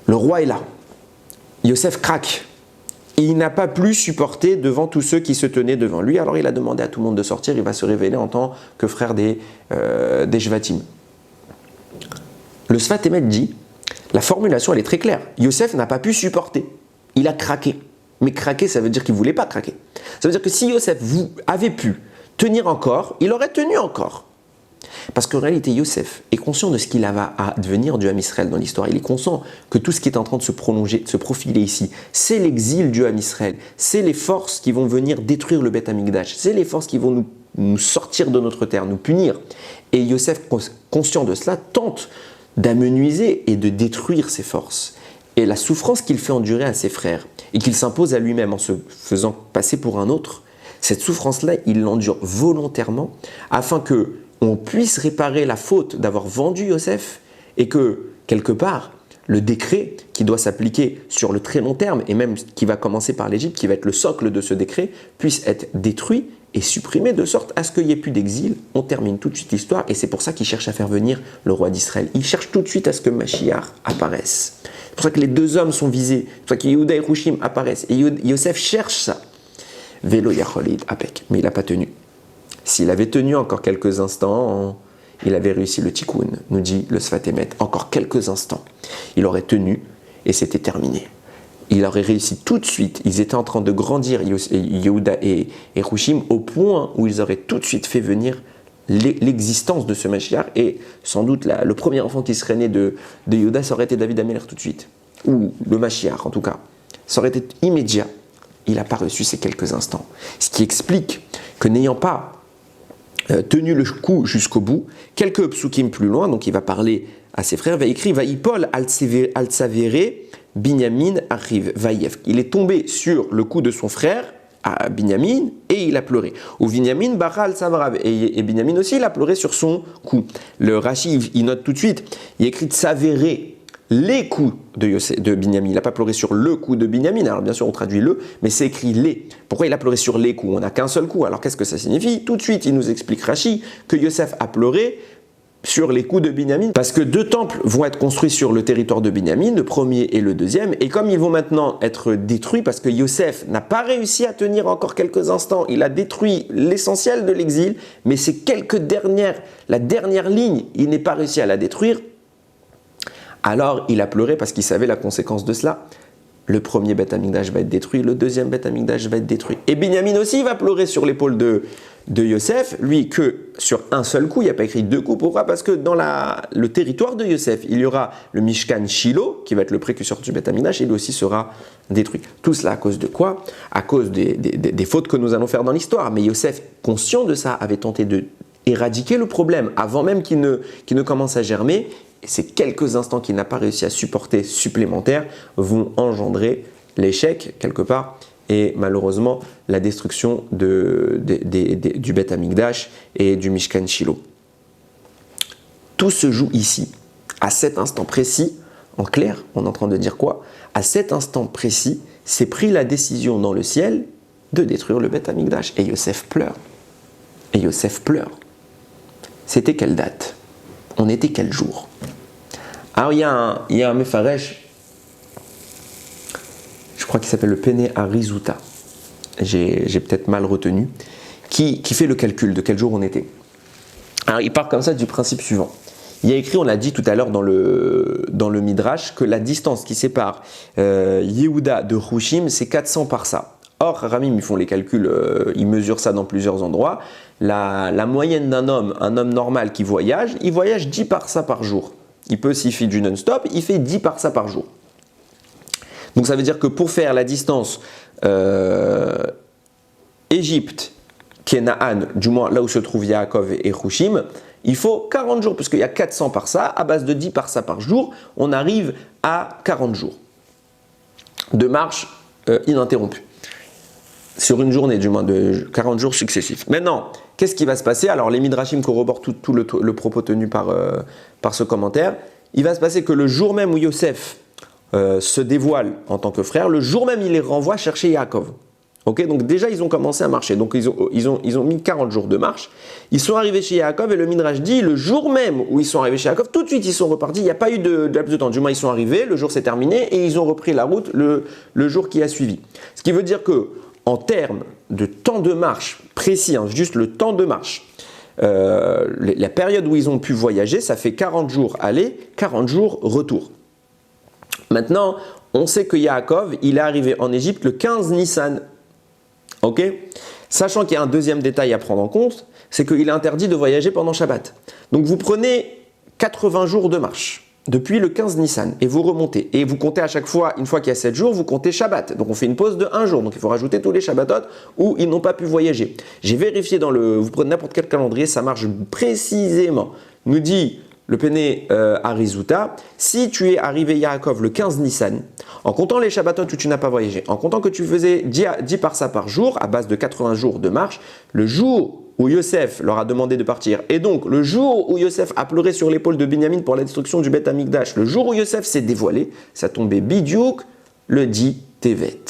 le roi est là, Yosef craque. Il n'a pas pu supporter devant tous ceux qui se tenaient devant lui. Alors il a demandé à tout le monde de sortir. Il va se révéler en tant que frère des Shvatim. Le Sfat Emet dit, la formulation elle est très claire. Yosef n'a pas pu supporter. Il a craqué. Mais craquer, ça veut dire qu'il ne voulait pas craquer. Ça veut dire que si Yosef avait pu tenir encore, il aurait tenu encore. Parce qu'en réalité, Yosef est conscient de ce qu'il va advenir du Ham Israël dans l'histoire. Il est conscient que tout ce qui est en train de se prolonger, de se profiler ici, c'est l'exil du Ham Israël. C'est les forces qui vont venir détruire le Beth Amikdash. C'est les forces qui vont nous sortir de notre terre, nous punir. Et Yosef, conscient de cela, tente d'amenuiser et de détruire ces forces. Et la souffrance qu'il fait endurer à ses frères et qu'il s'impose à lui-même en se faisant passer pour un autre, cette souffrance-là, il l'endure volontairement afin que on puisse réparer la faute d'avoir vendu Yosef et que, quelque part, le décret qui doit s'appliquer sur le très long terme et même qui va commencer par l'Égypte, qui va être le socle de ce décret, puisse être détruit et supprimé de sorte à ce qu'il n'y ait plus d'exil. On termine tout de suite l'histoire et c'est pour ça qu'il cherche à faire venir le roi d'Israël. Il cherche tout de suite à ce que Mashiach apparaisse. C'est pour ça que les deux hommes sont visés, c'est pour ça que Yehuda et Rushim apparaissent. Et Yosef cherche ça. Velo Yacholid Apek, mais il n'a pas tenu. S'il avait tenu encore quelques instants, il avait réussi le tikkun, nous dit le Sfat Emet. Encore quelques instants, il aurait tenu et c'était terminé. Il aurait réussi tout de suite. Ils étaient en train de grandir, Yehuda et Rushim, au point où ils auraient tout de suite fait venir l'existence de ce Mashiach. Et sans doute, le premier enfant qui serait né de Yehuda, ça aurait été David Améler tout de suite. Ou le Mashiach, en tout cas. Ça aurait été immédiat. Il n'a pas reçu ces quelques instants. Ce qui explique que n'ayant pas tenu le coup jusqu'au bout, quelques psukim plus loin, donc il va parler à ses frères, va écrire Vaïpol al-Tsavere Binyamin arrive Vaïev. Il est tombé sur le cou de son frère, à Binyamin, et il a pleuré. Ou Binyamin Bara al-Savrav, et Binyamin aussi, il a pleuré sur son cou. Le Rashi, il note tout de suite, il écrit Tsavere, les coups de Binyamin. Il n'a pas pleuré sur le coup de Binyamin. Alors bien sûr, on traduit le, mais c'est écrit les. Pourquoi il a pleuré sur les coups? On n'a qu'un seul coup. Alors qu'est-ce que ça signifie? Tout de suite, il nous explique Rashi que Yosef a pleuré sur les coups de Binyamin parce que deux temples vont être construits sur le territoire de Binyamin, le premier et le deuxième. Et comme ils vont maintenant être détruits parce que Yosef n'a pas réussi à tenir encore quelques instants, il a détruit l'essentiel de l'exil, mais c'est la dernière ligne, il n'est pas réussi à la détruire. Alors, il a pleuré parce qu'il savait la conséquence de cela. Le premier Beth Amikdash va être détruit, le deuxième Beth Amikdash va être détruit. Et Binyamin aussi va pleurer sur l'épaule de Yosef, lui que sur un seul coup, il n'y a pas écrit deux coups. Pourquoi? Parce que dans le territoire de Yosef, il y aura le Mishkan Shiloh, qui va être le précurseur du Beth Amikdash, et lui aussi sera détruit. Tout cela à cause de quoi? À cause des fautes que nous allons faire dans l'histoire. Mais Yosef, conscient de ça, avait tenté de éradiquer le problème avant même qu'il ne commence à germer. Et ces quelques instants qu'il n'a pas réussi à supporter supplémentaires vont engendrer l'échec quelque part et malheureusement la destruction du Beth Amikdash et du Mishkan Shiloh. Tout se joue ici, à cet instant précis. En clair, on est en train de dire quoi? À cet instant précis, c'est pris la décision dans le ciel de détruire le Beth Amikdash. Et Yosef pleure. C'était quelle date? On était quel jour? Alors il y a un Mefaresh, je crois qu'il s'appelle le Pene Arizuta, j'ai peut-être mal retenu, qui fait le calcul de quel jour on était. Alors il part comme ça du principe suivant. Il y a écrit, on l'a dit tout à l'heure dans le Midrash, que la distance qui sépare Yehuda de Rushim, c'est 400 parsa. Or, Ramim, ils font les calculs, ils mesurent ça dans plusieurs endroits. La moyenne d'un homme, un homme normal qui voyage, il voyage 10 parsa par jour. Il peut, s'il fait du non-stop, il fait 10 parsa par jour. Donc ça veut dire que pour faire la distance Égypte, Kenaan, du moins là où se trouvent Yaakov et Rushim, il faut 40 jours, puisqu'il y a 400 parsa, à base de 10 parsa par jour, on arrive à 40 jours de marche ininterrompue. Sur une journée, du moins, de 40 jours successifs. Maintenant, qu'est-ce qui va se passer? Alors, les Midrashim corroborent tout le propos tenu par ce commentaire. Il va se passer que le jour même où Yosef se dévoile en tant que frère, le jour même, il les renvoie chercher Yaakov. Ok, donc déjà ils ont commencé à marcher, donc ils ont mis 40 jours de marche. Ils sont arrivés chez Yaakov et le Midrash dit le jour même où ils sont arrivés chez Yaakov, tout de suite ils sont repartis, il n'y a pas eu de laps de temps. Du moins ils sont arrivés, le jour s'est terminé et ils ont repris la route le jour qui a suivi. Ce qui veut dire que en termes de temps de marche précis, hein, juste le temps de marche, la période où ils ont pu voyager, ça fait 40 jours aller, 40 jours retour. Maintenant, on sait que Yaakov, il est arrivé en Égypte le 15 Nissan. Ok, sachant qu'il y a un deuxième détail à prendre en compte, c'est qu'il est interdit de voyager pendant Shabbat. Donc vous prenez 80 jours de marche depuis le 15 Nissan et vous remontez. Et vous comptez à chaque fois, une fois qu'il y a 7 jours, vous comptez Shabbat. Donc on fait une pause de 1 jour. Donc il faut rajouter tous les Shabbatot où ils n'ont pas pu voyager. J'ai vérifié vous prenez n'importe quel calendrier, ça marche précisément. Nous dit le Pene Arizuta, si tu es arrivé Yaakov le 15 Nissan, en comptant les Shabbatot où tu n'as pas voyagé, en comptant que tu faisais 10 parsa par jour, à base de 80 jours de marche, le jour où Yosef leur a demandé de partir, et donc le jour où Yosef a pleuré sur l'épaule de Binyamin pour la destruction du Beth Amikdash, le jour où Yosef s'est dévoilé, ça tombait bidiouk le 10 Tevet.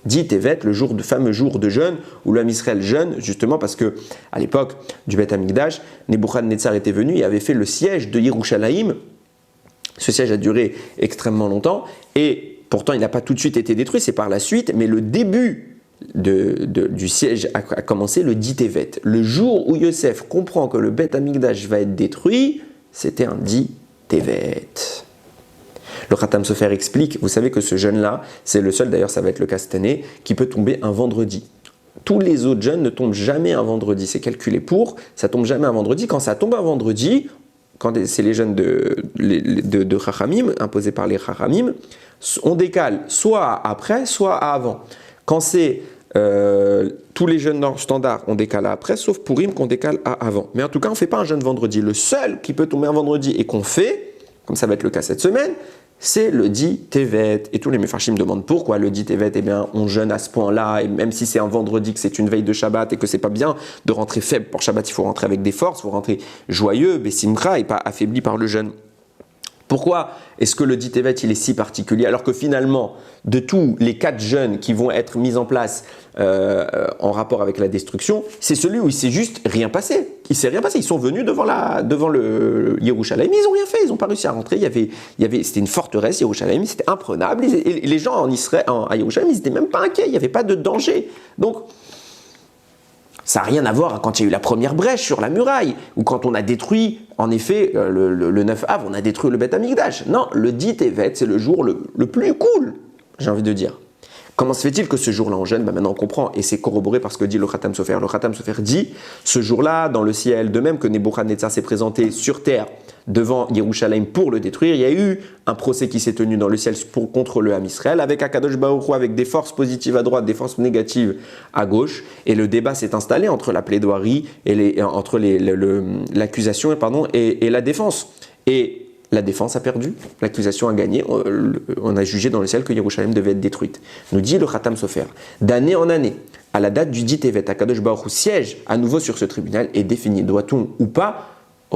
10 Tevet, le fameux jour de jeûne, où l'homme Israël jeûne, justement parce que à l'époque du Beth Amikdash, Nebuchadnezzar était venu et avait fait le siège de Yerushalayim. Ce siège a duré extrêmement longtemps et pourtant il n'a pas tout de suite été détruit, c'est par la suite, mais le début du siège a commencé le 10 Tevet. Le jour où Yosef comprend que le Beth Amikdash va être détruit, c'était un 10 Tevet. Le Khatam Sofer explique, vous savez que ce jeûne-là, c'est le seul, d'ailleurs ça va être le cas cette année, qui peut tomber un vendredi. Tous les autres jeûnes ne tombent jamais un vendredi, c'est calculé pour, ça tombe jamais un vendredi. Quand ça tombe un vendredi, quand c'est les jeûnes de Chachamim, imposés par les Chachamim, on décale soit après, soit avant. Quand c'est tous les jeûnes standards, on décale à après, sauf Purim qu'on décale à avant. Mais en tout cas, on ne fait pas un jeûne vendredi. Le seul qui peut tomber un vendredi et qu'on fait, comme ça va être le cas cette semaine, c'est le 10 Tevet. Et tous les Mefarshim demandent pourquoi le 10 Tevet, eh bien, on jeûne à ce point-là, et même si c'est un vendredi, que c'est une veille de Shabbat, et que c'est pas bien de rentrer faible pour Shabbat, il faut rentrer avec des forces, il faut rentrer joyeux, Bessimra, et pas affaibli par le jeûne. Pourquoi est-ce que le 10 Tevet il est si particulier alors que finalement, de tous les 4 jeûnes qui vont être mis en place en rapport avec la destruction, c'est celui où il s'est juste rien passé. Il s'est rien passé. Ils sont venus devant le Yerushalayim, ils n'ont rien fait, ils n'ont pas réussi à rentrer. C'était une forteresse, Yerushalayim, c'était imprenable. Et les gens en Israël, à Yerushalayim, ils n'étaient même pas inquiets, il n'y avait pas de danger. Donc, ça n'a rien à voir quand il y a eu la première brèche sur la muraille, ou quand on a détruit, en effet, le 9 Av, on a détruit le Beth Amikdash. Non, le 10 Tevet, c'est le jour le plus cool, j'ai envie de dire. Comment se fait-il que ce jour-là on jeûne? Maintenant on comprend, et c'est corroboré par ce que dit le Khatam Sofer. Le Khatam Sofer dit, ce jour-là, dans le ciel, de même que Nebuchadnezzar s'est présenté sur terre devant Yerushalayim pour le détruire, il y a eu un procès qui s'est tenu dans le ciel contre le Ham Israël, avec Akadosh Baruch Hu, avec des forces positives à droite, des forces négatives à gauche, et le débat s'est installé entre la plaidoirie et entre l'accusation et la défense. Et la défense a perdu, l'accusation a gagné, on a jugé dans le ciel que Yerushalayim devait être détruite. Nous dit le Khatam Sofer, d'année en année, à la date du 10 Tevet, Akadosh Baruch Hu siège à nouveau sur ce tribunal et définit, doit-on ou pas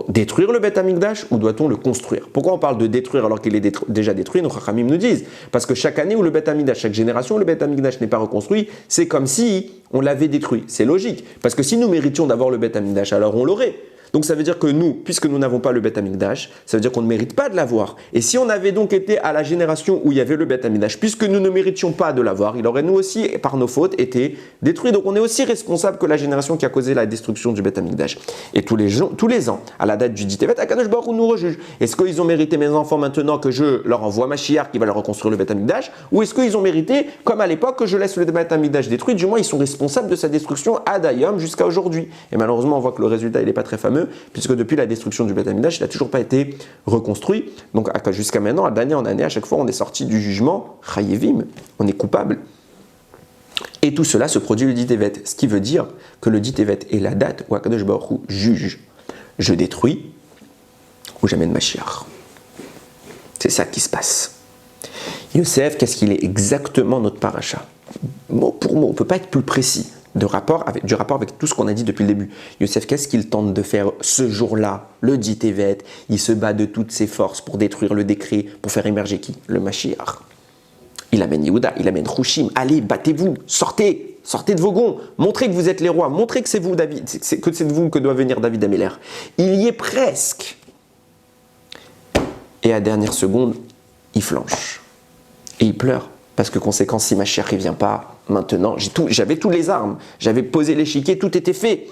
détruire le Beth Amikdash ou doit-on le construire? Pourquoi on parle de détruire alors qu'il est déjà détruit? Nos Chachamim nous disent, parce que chaque année où le Beth Amikdash, chaque génération où le Beth Amikdash n'est pas reconstruit, c'est comme si on l'avait détruit. C'est logique, parce que si nous méritions d'avoir le Beth Amikdash, alors on l'aurait. Donc ça veut dire que nous, puisque nous n'avons pas le Beth Amikdash, ça veut dire qu'on ne mérite pas de l'avoir. Et si on avait donc été à la génération où il y avait le Beth Amikdash, puisque nous ne méritions pas de l'avoir, il aurait nous aussi, par nos fautes, été détruit. Donc on est aussi responsable que la génération qui a causé la destruction du Beth Amikdash. Et tous les ans, à la date du 10 Tevet, Akadosh Baruch Hu nous rejuge. Est-ce qu'ils ont mérité, mes enfants, maintenant que je leur envoie Mashiach qui va leur reconstruire le Beth Amikdash, ou est-ce qu'ils ont mérité, comme à l'époque, que je laisse le Beth Amikdash détruit? Du moins, ils sont responsables de sa destruction ad ayom jusqu'à aujourd'hui. Et malheureusement, on voit que le résultat, il n'est pas très fameux, puisque depuis la destruction du Beth Amikdash, il n'a toujours pas été reconstruit. Donc jusqu'à maintenant, d'année en année, à chaque fois, on est sorti du jugement, Chayevim, on est coupable. Et tout cela se produit le 10 Tevet, ce qui veut dire que le 10 Tevet est la date où Akadosh Baruch Hu juge. Je détruis ou j'amène Mashiach. C'est ça qui se passe. Yosef, qu'est-ce qu'il est exactement notre paracha? Mot pour mot, on ne peut pas être plus précis. Du rapport avec tout ce qu'on a dit depuis le début. Yosef, qu'est-ce qu'il tente de faire ce jour-là, le 10 Tevet? Il se bat de toutes ses forces pour détruire le décret, pour faire émerger qui? Le Mashiach. Il amène Yehuda, il amène Hushim. Allez, battez-vous, sortez, sortez de vos gonds, montrez que vous êtes les rois, montrez que c'est vous, David, que c'est de vous que doit venir David Améler. Il y est presque. Et à dernière seconde, il flanche. Et il pleure. Parce que conséquence, si Mashiach ne vient pas maintenant, j'avais toutes les armes, j'avais posé l'échiquier, tout était fait.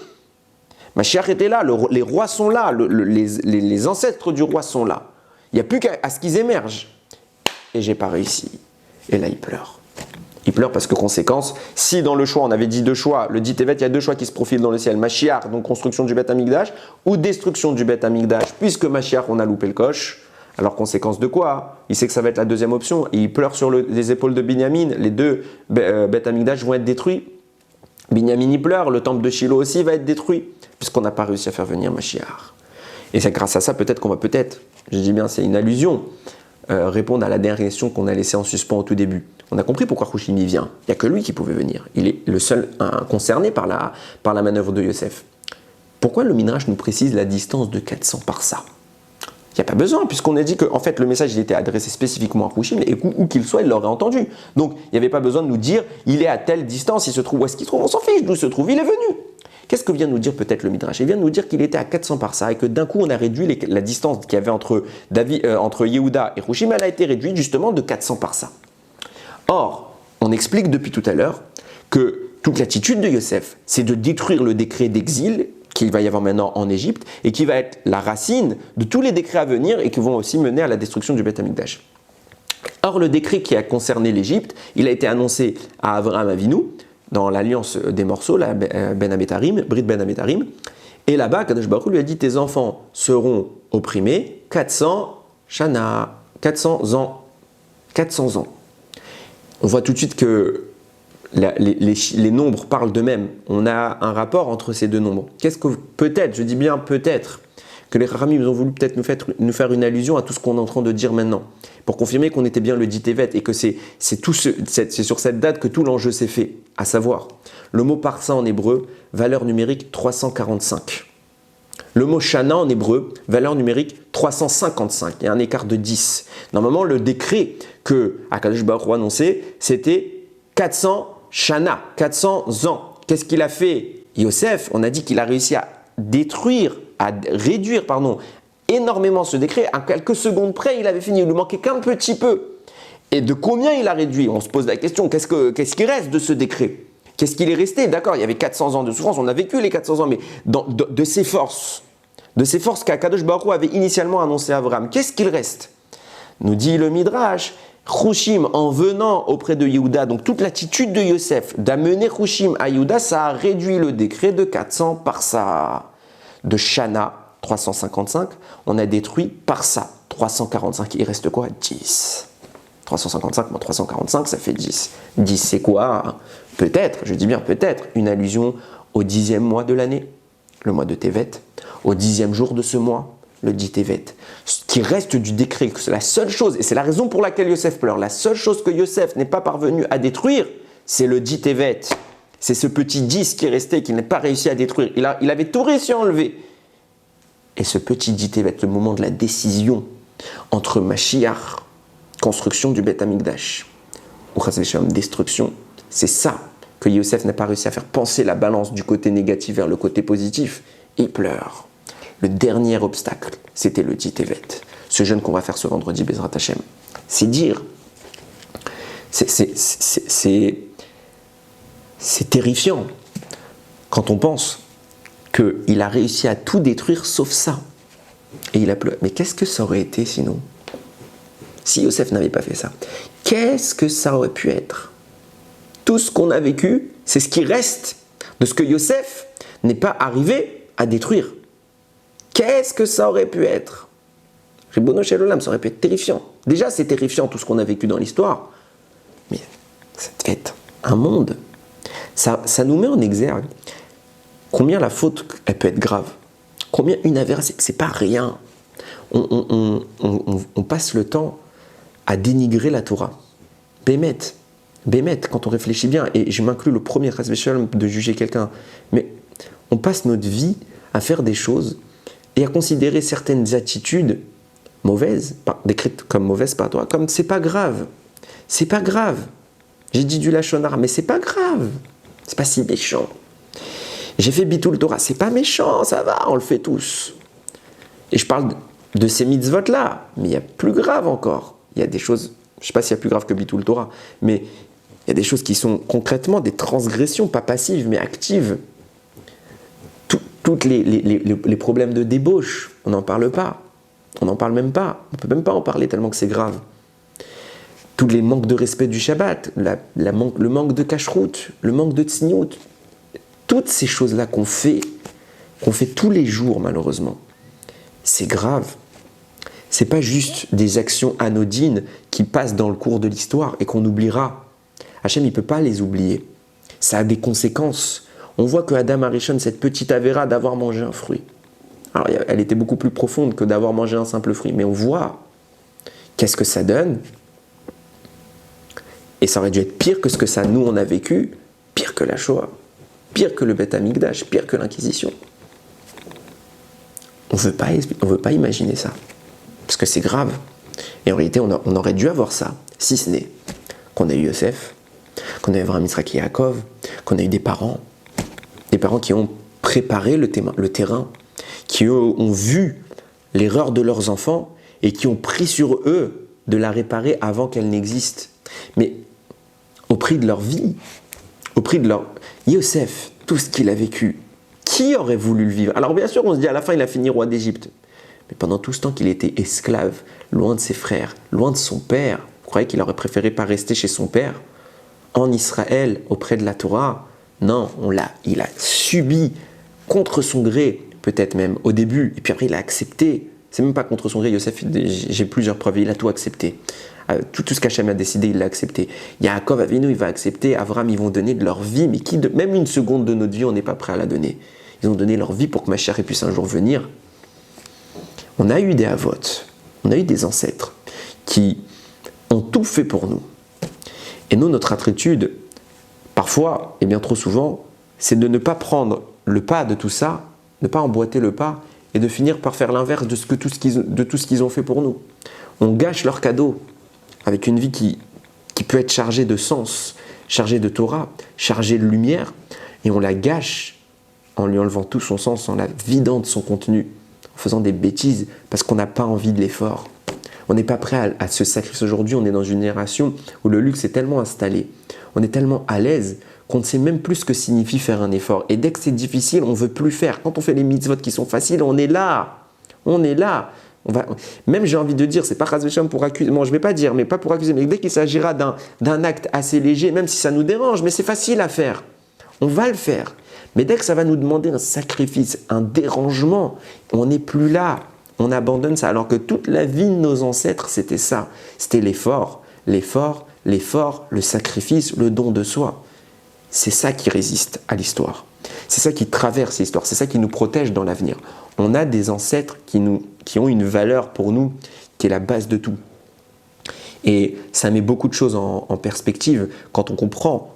Mashiach était là, les rois sont là, les ancêtres du roi sont là. Il n'y a plus qu'à ce qu'ils émergent. Et j'ai pas réussi. Et là, il pleure. Il pleure parce que conséquence, si dans le choix, on avait dit deux choix, le dit Tevet, il y a deux choix qui se profilent dans le ciel. Mashiach, donc construction du Beth Amikdash, ou destruction du Beth Amikdash, puisque Mashiach, on a loupé le coche. Alors, conséquence de quoi? Il sait que ça va être la deuxième option. Et il pleure sur les épaules de Binyamin. Les deux Beth Amikdash vont être détruits. Binyamin, il pleure. Le temple de Shiloh aussi va être détruit, puisqu'on n'a pas réussi à faire venir Mashiach. Et c'est grâce à ça, peut-être qu'on va je dis bien, c'est une allusion, répondre à la dernière question qu'on a laissée en suspens au tout début. On a compris pourquoi Hushim y vient. Il n'y a que lui qui pouvait venir. Il est le seul concerné par la manœuvre de Yosef. Pourquoi le Midrash nous précise la distance de 400 parsa? Il n'y a pas besoin, puisqu'on a dit que en fait, le message il était adressé spécifiquement à Hushim, et où qu'il soit, il l'aurait entendu. Donc, il n'y avait pas besoin de nous dire, il est à telle distance, il se trouve où est-ce qu'il se trouve, on s'en fiche d'où se trouve, il est venu. Qu'est-ce que vient nous dire peut-être le Midrash? Il vient nous dire qu'il était à 400 parsa, et que d'un coup, on a réduit la distance qu'il y avait entre Yehuda et Hushim, elle a été réduite justement de 400 parsa. Or, on explique depuis tout à l'heure que toute l'attitude de Yosef, c'est de détruire le décret d'exil qu'il va y avoir maintenant en Égypte et qui va être la racine de tous les décrets à venir et qui vont aussi mener à la destruction du Beth Amikdash. Or, le décret qui a concerné l'Égypte, il a été annoncé à Avraham Avinu dans l'alliance des morceaux, la Ben Abetarim, Brit Ben Abetarim, et là-bas, Kadosh Baruch Hu lui a dit, tes enfants seront opprimés 400 shana, 400 ans. 400 ans. On voit tout de suite que les nombres parlent d'eux-mêmes. On a un rapport entre ces deux nombres. Qu'est-ce que peut-être, je dis bien peut-être, que les Rachamim ont voulu peut-être nous faire une allusion à tout ce qu'on est en train de dire maintenant, pour confirmer qu'on était bien le dit Tevet et que c'est sur cette date que tout l'enjeu s'est fait, à savoir, le mot parsa en hébreu, valeur numérique 345. Le mot shana en hébreu, valeur numérique 355. Il y a un écart de 10. Normalement, le décret que Akadosh Baruch Hu a annoncé, c'était 400 shana, 400 ans. Qu'est-ce qu'il a fait Yosef? On a dit qu'il a réussi à réduire énormément ce décret. À quelques secondes près, il avait fini. Il lui manquait qu'un petit peu. Et de combien il a réduit? On se pose la question, qu'est-ce qui reste de ce décret? Qu'est-ce qu'il est resté? D'accord, il y avait 400 ans de souffrance, on a vécu les 400 ans, mais de ces forces qu'Akadosh Baruch Hu avait initialement annoncé à Abraham, qu'est-ce qu'il reste? Nous dit le Midrash, Hushim, en venant auprès de Yehuda, donc toute l'attitude de Yosef d'amener Hushim à Yehuda, ça a réduit le décret de 400 parsa. De Shana, 355, on a détruit parsa, 345. Il reste quoi? 10. 355 moins 345, ça fait 10. 10, c'est quoi? Peut-être, je dis bien peut-être, une allusion au 10e mois de l'année, le mois de Tevet, au 10e jour de ce mois, le dit Tevet. Ce qui reste du décret, c'est la seule chose, et c'est la raison pour laquelle Yosef pleure, la seule chose que Yosef n'est pas parvenu à détruire, c'est le dit Tevet. C'est ce petit 10 qui est resté, qu'il n'a pas réussi à détruire. Il avait tout réussi à enlever. Et ce petit dit Tevet, le moment de la décision entre Mashiach, construction du Beth Amikdash, ou Chas v'Shalom, destruction, c'est ça que Yosef n'a pas réussi à faire penser la balance du côté négatif vers le côté positif. Il pleure. Le dernier obstacle, c'était le dit Tevet. Ce jeûne qu'on va faire ce vendredi, Bezrat Hashem. C'est dire, c'est terrifiant quand on pense qu'il a réussi à tout détruire sauf ça. Et il a pleuré. Mais qu'est-ce que ça aurait été sinon? Si Yosef n'avait pas fait ça, qu'est-ce que ça aurait pu être? Tout ce qu'on a vécu, c'est ce qui reste de ce que Yosef n'est pas arrivé à détruire. Qu'est-ce que ça aurait pu être? Ribono Shel Olam, ça aurait pu être terrifiant. Déjà, c'est terrifiant tout ce qu'on a vécu dans l'histoire. Mais ça devait être un monde. Ça nous met en exergue combien la faute, elle peut être grave. Combien une avéra, c'est pas rien. On passe le temps à dénigrer la Torah. Bémet, quand on réfléchit bien, et je m'inclus le premier Chas v'Shalom de juger quelqu'un, mais on passe notre vie à faire des choses et à considérer certaines attitudes mauvaises, décrites comme mauvaises par toi, comme c'est pas grave. C'est pas grave. J'ai dit du lachon hara, mais c'est pas grave. C'est pas si méchant. J'ai fait Bitoul Torah, c'est pas méchant, ça va, on le fait tous. Et je parle de ces mitzvot-là, mais il y a plus grave encore. Il y a des choses, je ne sais pas s'il y a plus grave que Bitoul Torah, mais il y a des choses qui sont concrètement des transgressions, pas passives, mais actives. Toutes les problèmes de débauche, on n'en parle pas. On n'en parle même pas. On ne peut même pas en parler tellement que c'est grave. Tous les manques de respect du Shabbat, le manque de cacheroute, le manque de tzniout, toutes ces choses-là qu'on fait tous les jours malheureusement, c'est grave. C'est pas juste des actions anodines qui passent dans le cours de l'histoire et qu'on oubliera. Hachem, il ne peut pas les oublier. Ça a des conséquences. On voit que Adam Harishon, cette petite avéra d'avoir mangé un fruit. Alors, elle était beaucoup plus profonde que d'avoir mangé un simple fruit. Mais on voit qu'est-ce que ça donne. Et ça aurait dû être pire que ce que ça, nous, on a vécu. Pire que la Shoah. Pire que le Beth Amikdash, pire que l'Inquisition. On ne veut pas imaginer ça. Parce que c'est grave. Et en réalité, on aurait dû avoir ça. Si ce n'est qu'on a eu Yosef, qu'on a eu Avraham, Yitzhak et Yaakov, qu'on a eu des parents qui ont préparé le terrain, qui ont vu l'erreur de leurs enfants et qui ont pris sur eux de la réparer avant qu'elle n'existe. Mais au prix de leur vie, au prix de leur... Yosef, tout ce qu'il a vécu, qui aurait voulu le vivre? Alors bien sûr, on se dit à la fin, il a fini roi d'Égypte. Mais pendant tout ce temps qu'il était esclave, loin de ses frères, loin de son père, vous croyez qu'il aurait préféré pas rester chez son père, en Israël, auprès de la Torah? Non, il a subi contre son gré, peut-être même au début, et puis après il a accepté. C'est même pas contre son gré, Yosef, j'ai plusieurs preuves, il a tout accepté. Tout ce qu'Hachem a décidé, il l'a accepté. Yaakov Avinu, il va accepter, Avram, ils vont donner de leur vie, mais même une seconde de notre vie, on n'est pas prêt à la donner. Ils ont donné leur vie pour que Mashiach puisse un jour venir. On a eu des avotes, on a eu des ancêtres qui ont tout fait pour nous. Et nous, notre attitude, parfois, et bien trop souvent, c'est de ne pas prendre le pas de tout ça, ne pas emboîter le pas, et de finir par faire l'inverse de tout ce qu'ils ont fait pour nous. On gâche leur cadeau avec une vie qui peut être chargée de sens, chargée de Torah, chargée de lumière, et on la gâche en lui enlevant tout son sens, en la vidant de son contenu, en faisant des bêtises, parce qu'on n'a pas envie de l'effort. On n'est pas prêt à se sacrifier aujourd'hui, on est dans une génération où le luxe est tellement installé, on est tellement à l'aise qu'on ne sait même plus ce que signifie faire un effort. Et dès que c'est difficile, on ne veut plus faire. Quand on fait les mitzvot qui sont faciles, on est là. On est là. Même j'ai envie de dire, c'est pas Chas v'Shalom pour accuser, bon je vais pas dire, mais pas pour accuser, mais dès qu'il s'agira d'un acte assez léger, même si ça nous dérange, mais c'est facile à faire, on va le faire. Mais dès que ça va nous demander un sacrifice, un dérangement, on n'est plus là, on abandonne ça. Alors que toute la vie de nos ancêtres, c'était ça, c'était l'effort, le sacrifice, le don de soi. C'est ça qui résiste à l'histoire, c'est ça qui traverse l'histoire, c'est ça qui nous protège dans l'avenir. On a des ancêtres qui ont une valeur pour nous, qui est la base de tout. Et ça met beaucoup de choses en perspective quand on comprend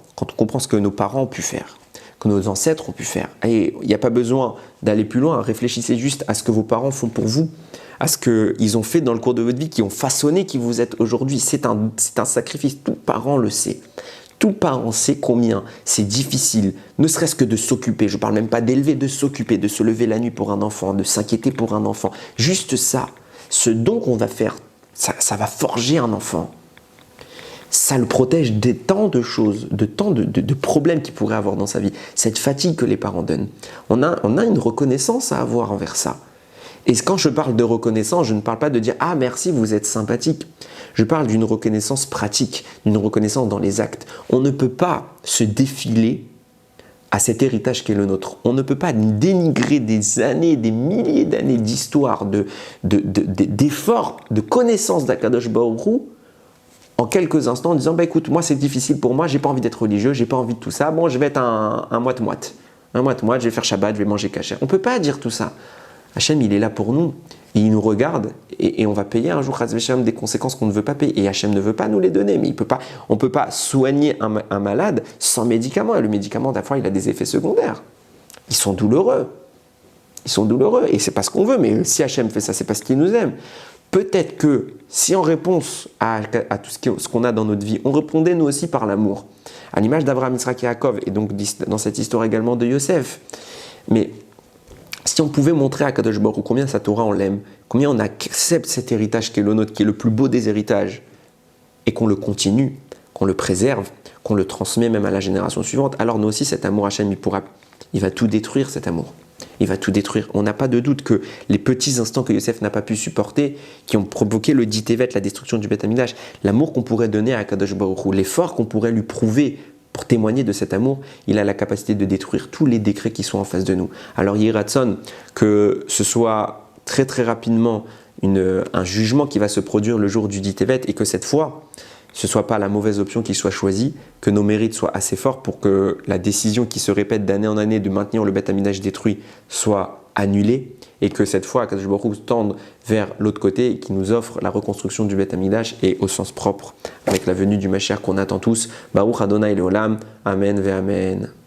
ce que nos parents ont pu faire, que nos ancêtres ont pu faire. Et il n'y a pas besoin d'aller plus loin, réfléchissez juste à ce que vos parents font pour vous, à ce qu'ils ont fait dans le cours de votre vie, qui ont façonné qui vous êtes aujourd'hui. C'est un sacrifice, tout parent le sait. Tout parent sait combien c'est difficile, ne serait-ce que de s'occuper, je ne parle même pas d'élever, de s'occuper, de se lever la nuit pour un enfant, de s'inquiéter pour un enfant. Juste ça, ce don qu'on va faire, ça va forger un enfant. Ça le protège de tant de choses, de tant de problèmes qu'il pourrait avoir dans sa vie. Cette fatigue que les parents donnent. On a une reconnaissance à avoir envers ça. Et quand je parle de reconnaissance, je ne parle pas de dire « Ah merci, vous êtes sympathique ». Je parle d'une reconnaissance pratique, d'une reconnaissance dans les actes. On ne peut pas se défiler à cet héritage qui est le nôtre. On ne peut pas dénigrer des années, des milliers d'années d'histoire, d'efforts, de connaissances d'Akadosh Baruch Hu en quelques instants en disant bah, « écoute, moi c'est difficile pour moi, j'ai pas envie d'être religieux, j'ai pas envie de tout ça, bon je vais être un moite-moite. Un moite-moite, je vais faire Shabbat, je vais manger kasher. » On ne peut pas dire tout ça. Hachem, il est là pour nous, et il nous regarde, et on va payer un jour Chas v'Shalom des conséquences qu'on ne veut pas payer. Et Hachem ne veut pas nous les donner, mais on ne peut pas soigner un malade sans médicament. Et le médicament, des fois, il a des effets secondaires. Ils sont douloureux, et c'est pas ce qu'on veut, mais si Hachem fait ça, c'est parce qu'il nous aime. peut-être que si en réponse à tout ce qu'on a dans notre vie, on répondait nous aussi par l'amour, à l'image d'Abraham, Yitzhak et Yaakov, et donc dans cette histoire également de Yosef, mais si on pouvait montrer à Kadosh Baruch Hu combien sa Torah on l'aime, combien on accepte cet héritage qui est le nôtre, qui est le plus beau des héritages, et qu'on le continue, qu'on le préserve, qu'on le transmet même à la génération suivante, alors nous aussi cet amour Hachem, il va tout détruire cet amour. Il va tout détruire. On n'a pas de doute que les petits instants que Yosef n'a pas pu supporter, qui ont provoqué le dit Tevet, la destruction du Beth Amikdash, l'amour qu'on pourrait donner à Kadosh Baruch Hu, l'effort qu'on pourrait lui prouver pour témoigner de cet amour, il a la capacité de détruire tous les décrets qui sont en face de nous. Alors Yiratson, que ce soit très très rapidement un jugement qui va se produire le jour du dit Tevet, et que cette fois, ce ne soit pas la mauvaise option qui soit choisie, que nos mérites soient assez forts pour que la décision qui se répète d'année en année de maintenir le Beth Amikdash détruit soit annulée, et que cette fois, Akadosh Baruch Hu tende vers l'autre côté et qui nous offre la reconstruction du Beth Amikdash, et au sens propre, avec la venue du Mashiach qu'on attend tous. Baruch Adonai Leolam, Amen ve Amen.